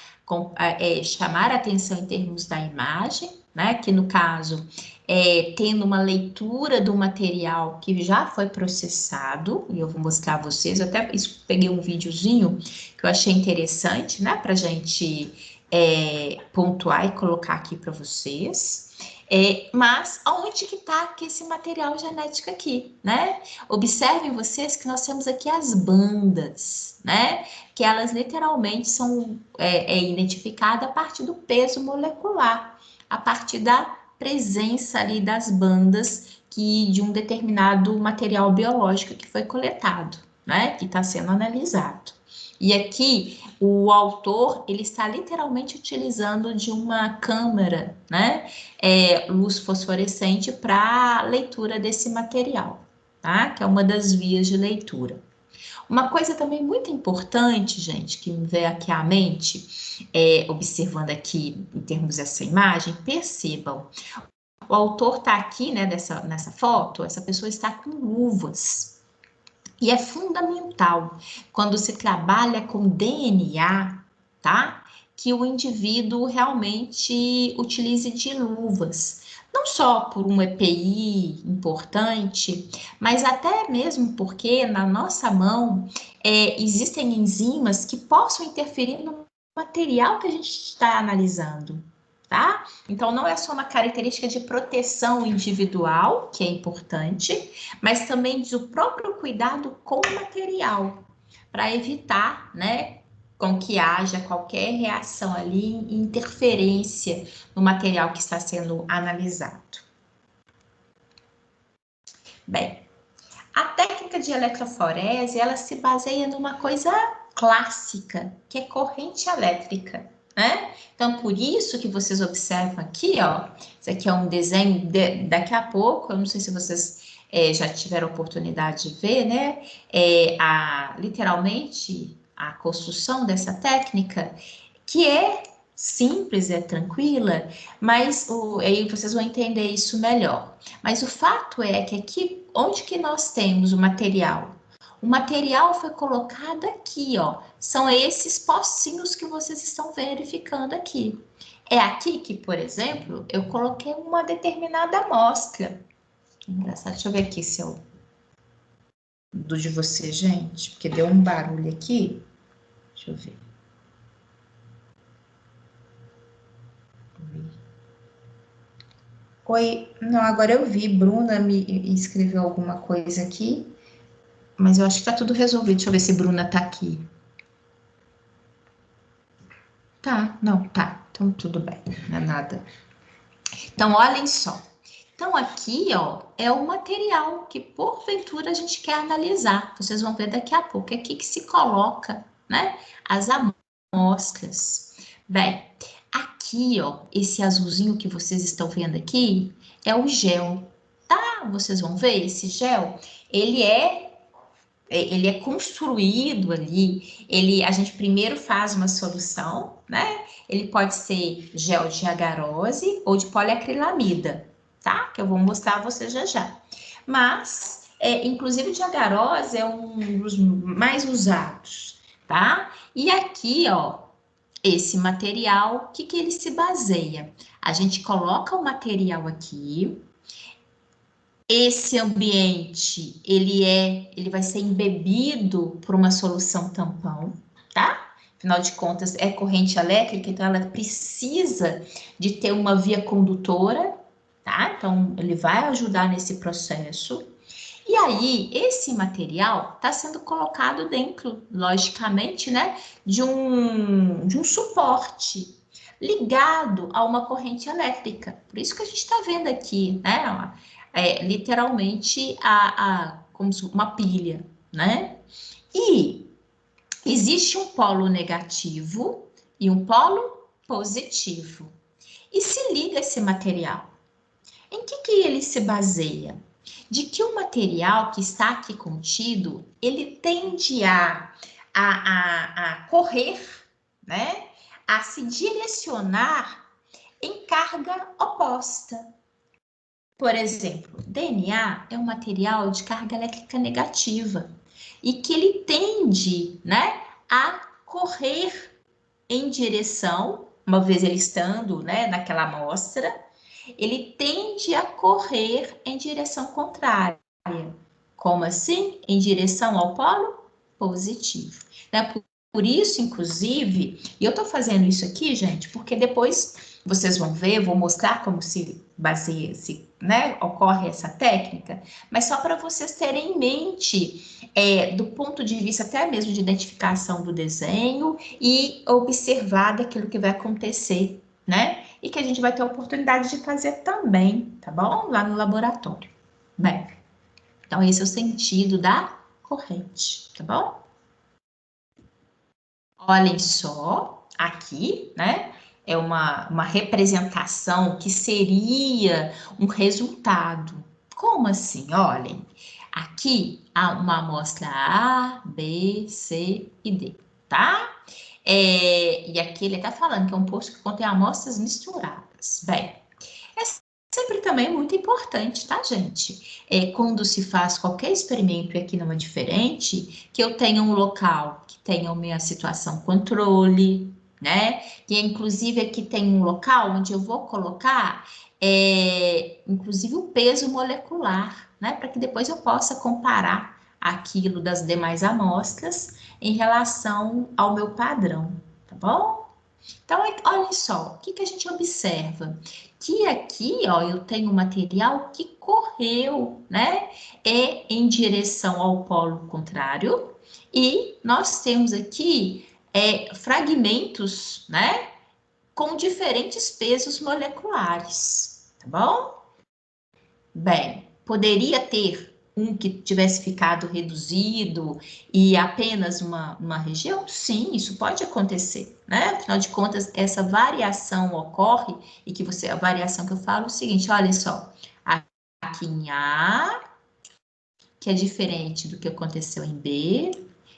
Speaker 1: chamar a atenção em termos da imagem, né? Que no caso, tendo uma leitura do material que já foi processado, e eu vou mostrar a vocês, eu até peguei um videozinho que eu achei interessante, né? Para a gente pontuar e colocar aqui para vocês. Mas onde que está esse material genético aqui, né? Observem vocês que nós temos aqui as bandas, né? Que elas literalmente são identificadas a partir do peso molecular, a partir da presença ali das bandas de um determinado material biológico que foi coletado, né? Que está sendo analisado. E aqui o autor ele está literalmente utilizando de uma câmera, né, luz fosforescente para leitura desse material, tá? Que é uma das vias de leitura. Uma coisa também muito importante, gente, que me veio aqui à mente, observando aqui em termos dessa imagem, percebam, o autor está aqui, né, nessa foto, essa pessoa está com luvas. E é fundamental, quando se trabalha com DNA, tá? Que o indivíduo realmente utilize de luvas. Não só por um EPI importante, mas até mesmo porque na nossa mão existem enzimas que possam interferir no material que a gente está analisando. Tá? Então, não é só uma característica de proteção individual, que é importante, mas também do próprio cuidado com o material, para evitar, né, com que haja qualquer reação ali, interferência no material que está sendo analisado. Bem, a técnica de eletroforese, ela se baseia numa coisa clássica, que é corrente elétrica. Né? Então, por isso que vocês observam aqui, ó, isso aqui é um desenho, daqui a pouco, eu não sei se vocês já tiveram oportunidade de ver, né, literalmente, a construção dessa técnica, que é simples, é tranquila, mas aí vocês vão entender isso melhor. Mas o fato é que aqui, onde que nós temos o material? O material foi colocado aqui, ó. São esses pocinhos que vocês estão verificando aqui. É aqui que, por exemplo, eu coloquei uma determinada amostra. Engraçado, deixa eu ver aqui se eu... do de você, gente, porque deu um barulho aqui. Deixa eu ver. Oi, não, agora eu vi, Bruna me escreveu alguma coisa aqui. Mas eu acho que tá tudo resolvido. Deixa eu ver se Bruna tá aqui. Tá, não, tá. Então, tudo bem. Não é nada. Então, olhem só. Então, aqui, ó, é o material que, porventura, a gente quer analisar. Vocês vão ver daqui a pouco. É aqui que se coloca, né, as amostras. Bem, aqui, ó, esse azulzinho que vocês estão vendo aqui é o gel, tá? tá? Vocês vão ver, esse gel, ele é construído ali, a gente primeiro faz uma solução, né? Ele pode ser gel de agarose ou de poliacrilamida, tá? Que eu vou mostrar a vocês já. Mas, inclusive, de agarose é um dos mais usados, tá? E aqui, ó, esse material, o que ele se baseia? A gente coloca o material aqui, esse ambiente, ele vai ser embebido por uma solução tampão, tá? Afinal de contas, é corrente elétrica, então ela precisa de ter uma via condutora, tá? Então, ele vai ajudar nesse processo. E aí, esse material está sendo colocado dentro, logicamente, né, de um suporte ligado a uma corrente elétrica. Por isso que a gente está vendo aqui, né, literalmente como uma pilha, né? E existe um polo negativo e um polo positivo. E se liga esse material. Em que ele se baseia? De que o material que está aqui contido, ele tende a correr, né? A se direcionar em carga oposta. Por exemplo, DNA é um material de carga elétrica negativa e que ele tende, né, a correr em direção, uma vez ele estando, né, naquela amostra, ele tende a correr em direção contrária. Como assim? Em direção ao polo positivo. Né? Por isso, inclusive, e eu estou fazendo isso aqui, gente, porque depois vocês vão ver, vou mostrar como se baseia, né, ocorre essa técnica, mas só para vocês terem em mente, do ponto de vista até mesmo de identificação do desenho e observar daquilo que vai acontecer, né? E que a gente vai ter a oportunidade de fazer também, tá bom? Lá no laboratório. Bem, então esse é o sentido da corrente, tá bom? Olhem só, aqui, né? É uma representação que seria um resultado. Como assim? Olhem, aqui há uma amostra A, B, C e D, tá? E aqui ele está falando que é um posto que contém amostras misturadas. Bem, é sempre também muito importante, tá, gente? Quando se faz qualquer experimento, e aqui não é diferente, que eu tenha um local que tenha a minha situação controle, né? Que inclusive aqui tem um local onde eu vou colocar, inclusive o peso molecular, né? Para que depois eu possa comparar aquilo das demais amostras em relação ao meu padrão, tá bom? Então, olha só, o que a gente observa? Que aqui, ó, eu tenho um material que correu, né? Em direção ao polo contrário, e nós temos aqui fragmentos, né? Com diferentes pesos moleculares, tá bom? Bem, poderia ter um que tivesse ficado reduzido e apenas uma região? Sim, isso pode acontecer, né? Afinal de contas, essa variação ocorre, e a variação que eu falo é o seguinte, olha só, aqui em A, que é diferente do que aconteceu em B,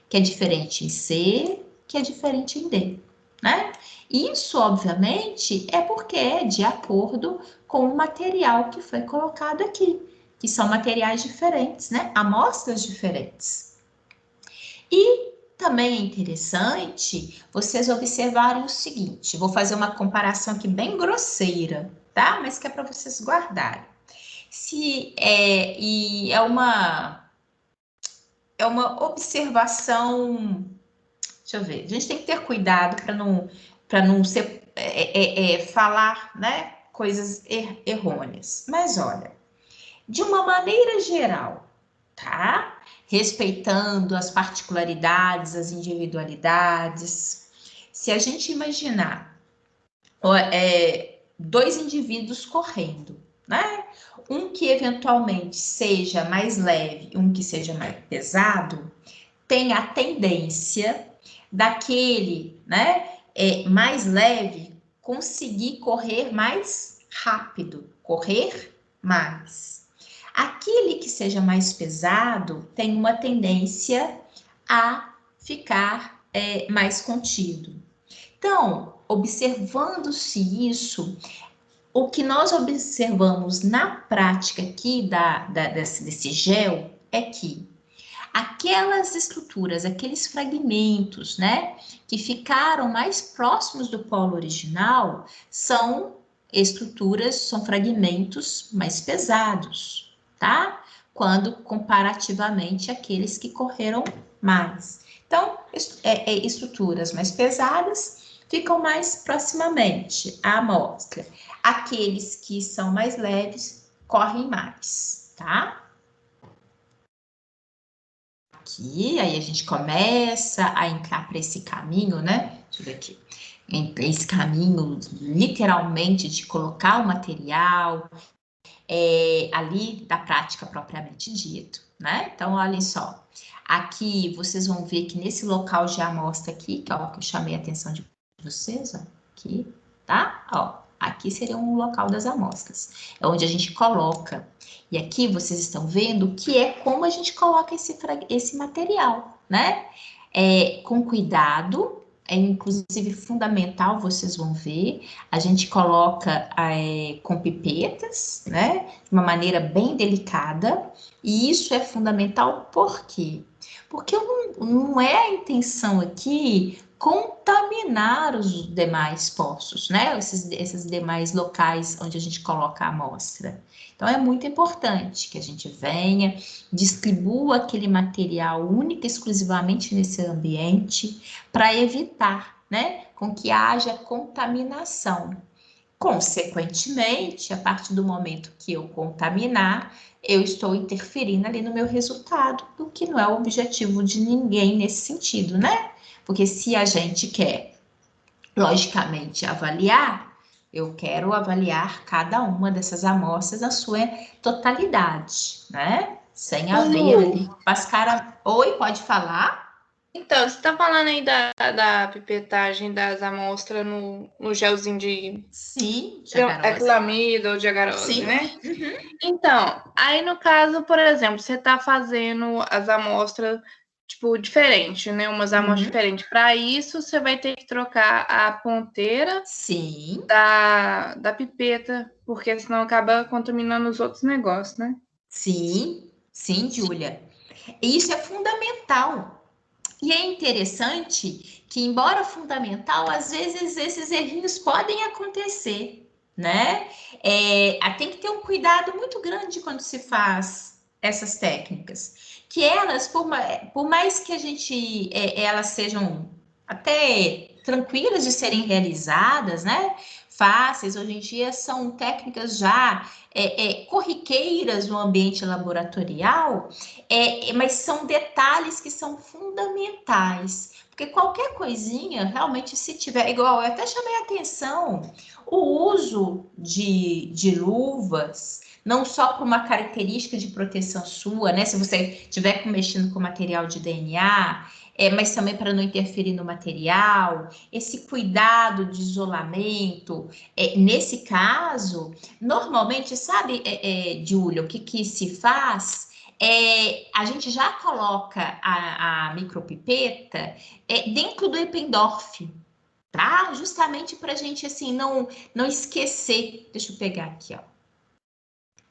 Speaker 1: que é diferente em C, que é diferente em D, né? Isso, obviamente, é porque é de acordo com o material que foi colocado aqui, que são materiais diferentes, né? Amostras diferentes. E também é interessante vocês observarem o seguinte, vou fazer uma comparação aqui bem grosseira, tá? Mas que é para vocês guardarem. E é uma observação, deixa eu ver, a gente tem que ter cuidado para não ser, falar, né, coisas errôneas. Mas olha, de uma maneira geral, tá? Respeitando as particularidades, as individualidades. Se a gente imaginar dois indivíduos correndo, né? Um que eventualmente seja mais leve, um que seja mais pesado, tem a tendência daquele, né, mais leve conseguir correr mais rápido, correr mais. Aquele que seja mais pesado tem uma tendência a ficar mais contido. Então, observando-se isso, o que nós observamos na prática aqui desse gel é que aquelas estruturas, aqueles fragmentos, né, que ficaram mais próximos do polo original, são estruturas, são fragmentos mais pesados, tá? Quando comparativamente aqueles que correram mais. Então, estruturas mais pesadas ficam mais proximamente à amostra. Aqueles que são mais leves correm mais, tá? Aqui, aí a gente começa a entrar para esse caminho, né? Deixa eu ver aqui. Esse caminho, literalmente, de colocar o material ali da prática propriamente dito, né? Então, olhem só. Aqui, vocês vão ver que nesse local de amostra aqui, que é o que eu chamei a atenção de vocês, ó, aqui, tá? Ó, aqui seria um local das amostras. É onde a gente coloca. E aqui vocês estão vendo que é como a gente coloca esse material, né? Com cuidado, é inclusive fundamental, vocês vão ver. A gente coloca com pipetas, né? De uma maneira bem delicada. E isso é fundamental por quê? Porque não é a intenção aqui contaminar os demais poços, né? Esses demais locais onde a gente coloca a amostra. Então, é muito importante que a gente venha, distribua aquele material única e exclusivamente nesse ambiente para evitar, né, com que haja contaminação. Consequentemente, a partir do momento que eu contaminar, eu estou interferindo ali no meu resultado, o que não é o objetivo de ninguém nesse sentido, né? Porque se a gente quer, logicamente, avaliar, eu quero avaliar cada uma dessas amostras na sua totalidade, né? Sem haver ali mascara. Oi, pode falar?
Speaker 2: Então, você está falando aí da pipetagem das amostras no gelzinho de...
Speaker 1: Sim, de agarose.
Speaker 2: Aclamida ou de agarose, né? Uhum. Então, aí no caso, por exemplo, você está fazendo as amostras, tipo, diferente, né? Umas amostras diferentes. Para isso, você vai ter que trocar a ponteira
Speaker 1: Sim.
Speaker 2: da pipeta, porque senão acaba contaminando os outros negócios, né?
Speaker 1: Sim, sim, Júlia. Isso é fundamental. E é interessante que, embora fundamental, às vezes esses errinhos podem acontecer, né? Tem que ter um cuidado muito grande quando se faz essas técnicas. Que elas, por mais que elas sejam até tranquilas de serem realizadas, né? Fáceis, hoje em dia são técnicas já corriqueiras no ambiente laboratorial, mas são detalhes que são fundamentais, porque qualquer coisinha, realmente, se tiver, igual eu até chamei a atenção, o uso de luvas, não só por uma característica de proteção sua, né? Se você estiver mexendo com material de DNA, mas também para não interferir no material, esse cuidado de isolamento. Nesse caso, normalmente, sabe, Júlia, o que se faz? A gente já coloca a micropipeta dentro do Eppendorf, tá? Justamente para a gente, assim, não esquecer. Deixa eu pegar aqui, ó.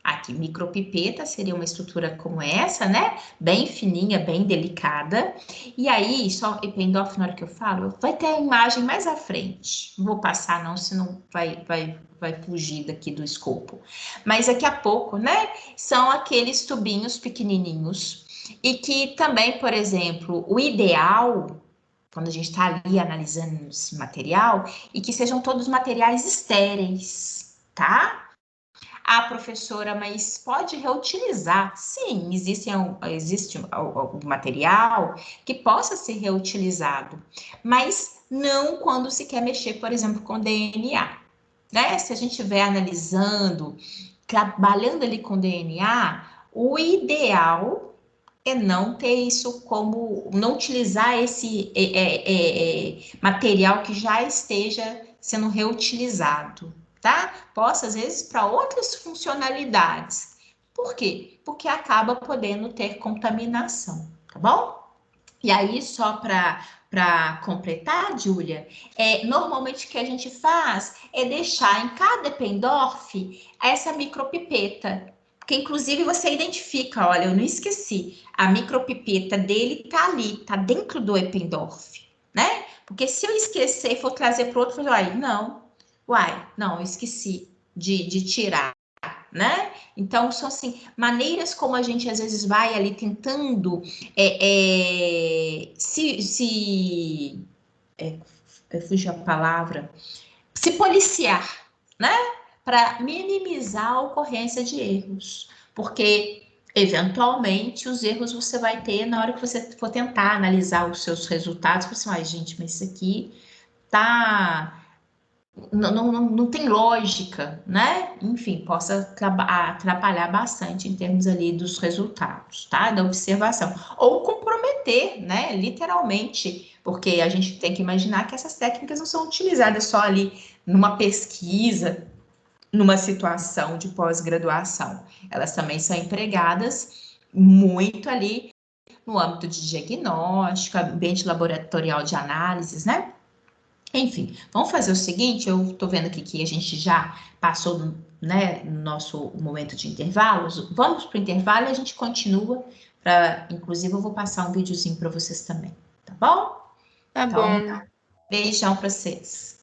Speaker 1: Aqui, micropipeta seria uma estrutura como essa, né? Bem fininha, bem delicada. E aí, só Eppendorf, na hora que eu falo, vai ter a imagem mais à frente. Não vou passar não, senão vai fugir daqui do escopo. Mas daqui a pouco, né? São aqueles tubinhos pequenininhos. E que também, por exemplo, o ideal, quando a gente está ali analisando esse material, e que sejam todos materiais estéreis, tá? Professora, mas pode reutilizar? Sim, existe algum material que possa ser reutilizado, mas não quando se quer mexer, por exemplo, com DNA, né? Se a gente estiver analisando, trabalhando ali com DNA, o ideal é não ter isso como, não utilizar esse material que já esteja sendo reutilizado, tá? Possa, às vezes, para outras funcionalidades. Por quê? Porque acaba podendo ter contaminação, tá bom? E aí, só para completar, Júlia, normalmente o que a gente faz é deixar em cada Eppendorf essa micropipeta, porque inclusive você identifica, olha, eu não esqueci, a micropipeta dele tá ali, tá dentro do Eppendorf, né? Porque se eu esquecer e for trazer para o outro, eu falei, não, eu esqueci de tirar, né? Então, são assim, maneiras como a gente às vezes vai ali tentando fugiu a palavra, se policiar, né? Para minimizar a ocorrência de erros. Porque, eventualmente, os erros você vai ter na hora que você for tentar analisar os seus resultados. Você vai, gente, mas isso aqui tá... Não tem lógica, né? Enfim, possa atrapalhar bastante em termos ali dos resultados, tá? Da observação. Ou comprometer, né? Literalmente, porque a gente tem que imaginar que essas técnicas não são utilizadas só ali numa pesquisa, numa situação de pós-graduação. Elas também são empregadas muito ali no âmbito de diagnóstico, ambiente laboratorial de análises, né? Enfim, vamos fazer o seguinte, eu tô vendo aqui que a gente já passou, né, no nosso momento de intervalos. Vamos para o intervalo e a gente continua. Inclusive, eu vou passar um videozinho para vocês também, tá bom?
Speaker 2: Tá
Speaker 1: Então,
Speaker 2: bom.
Speaker 1: beijão para vocês.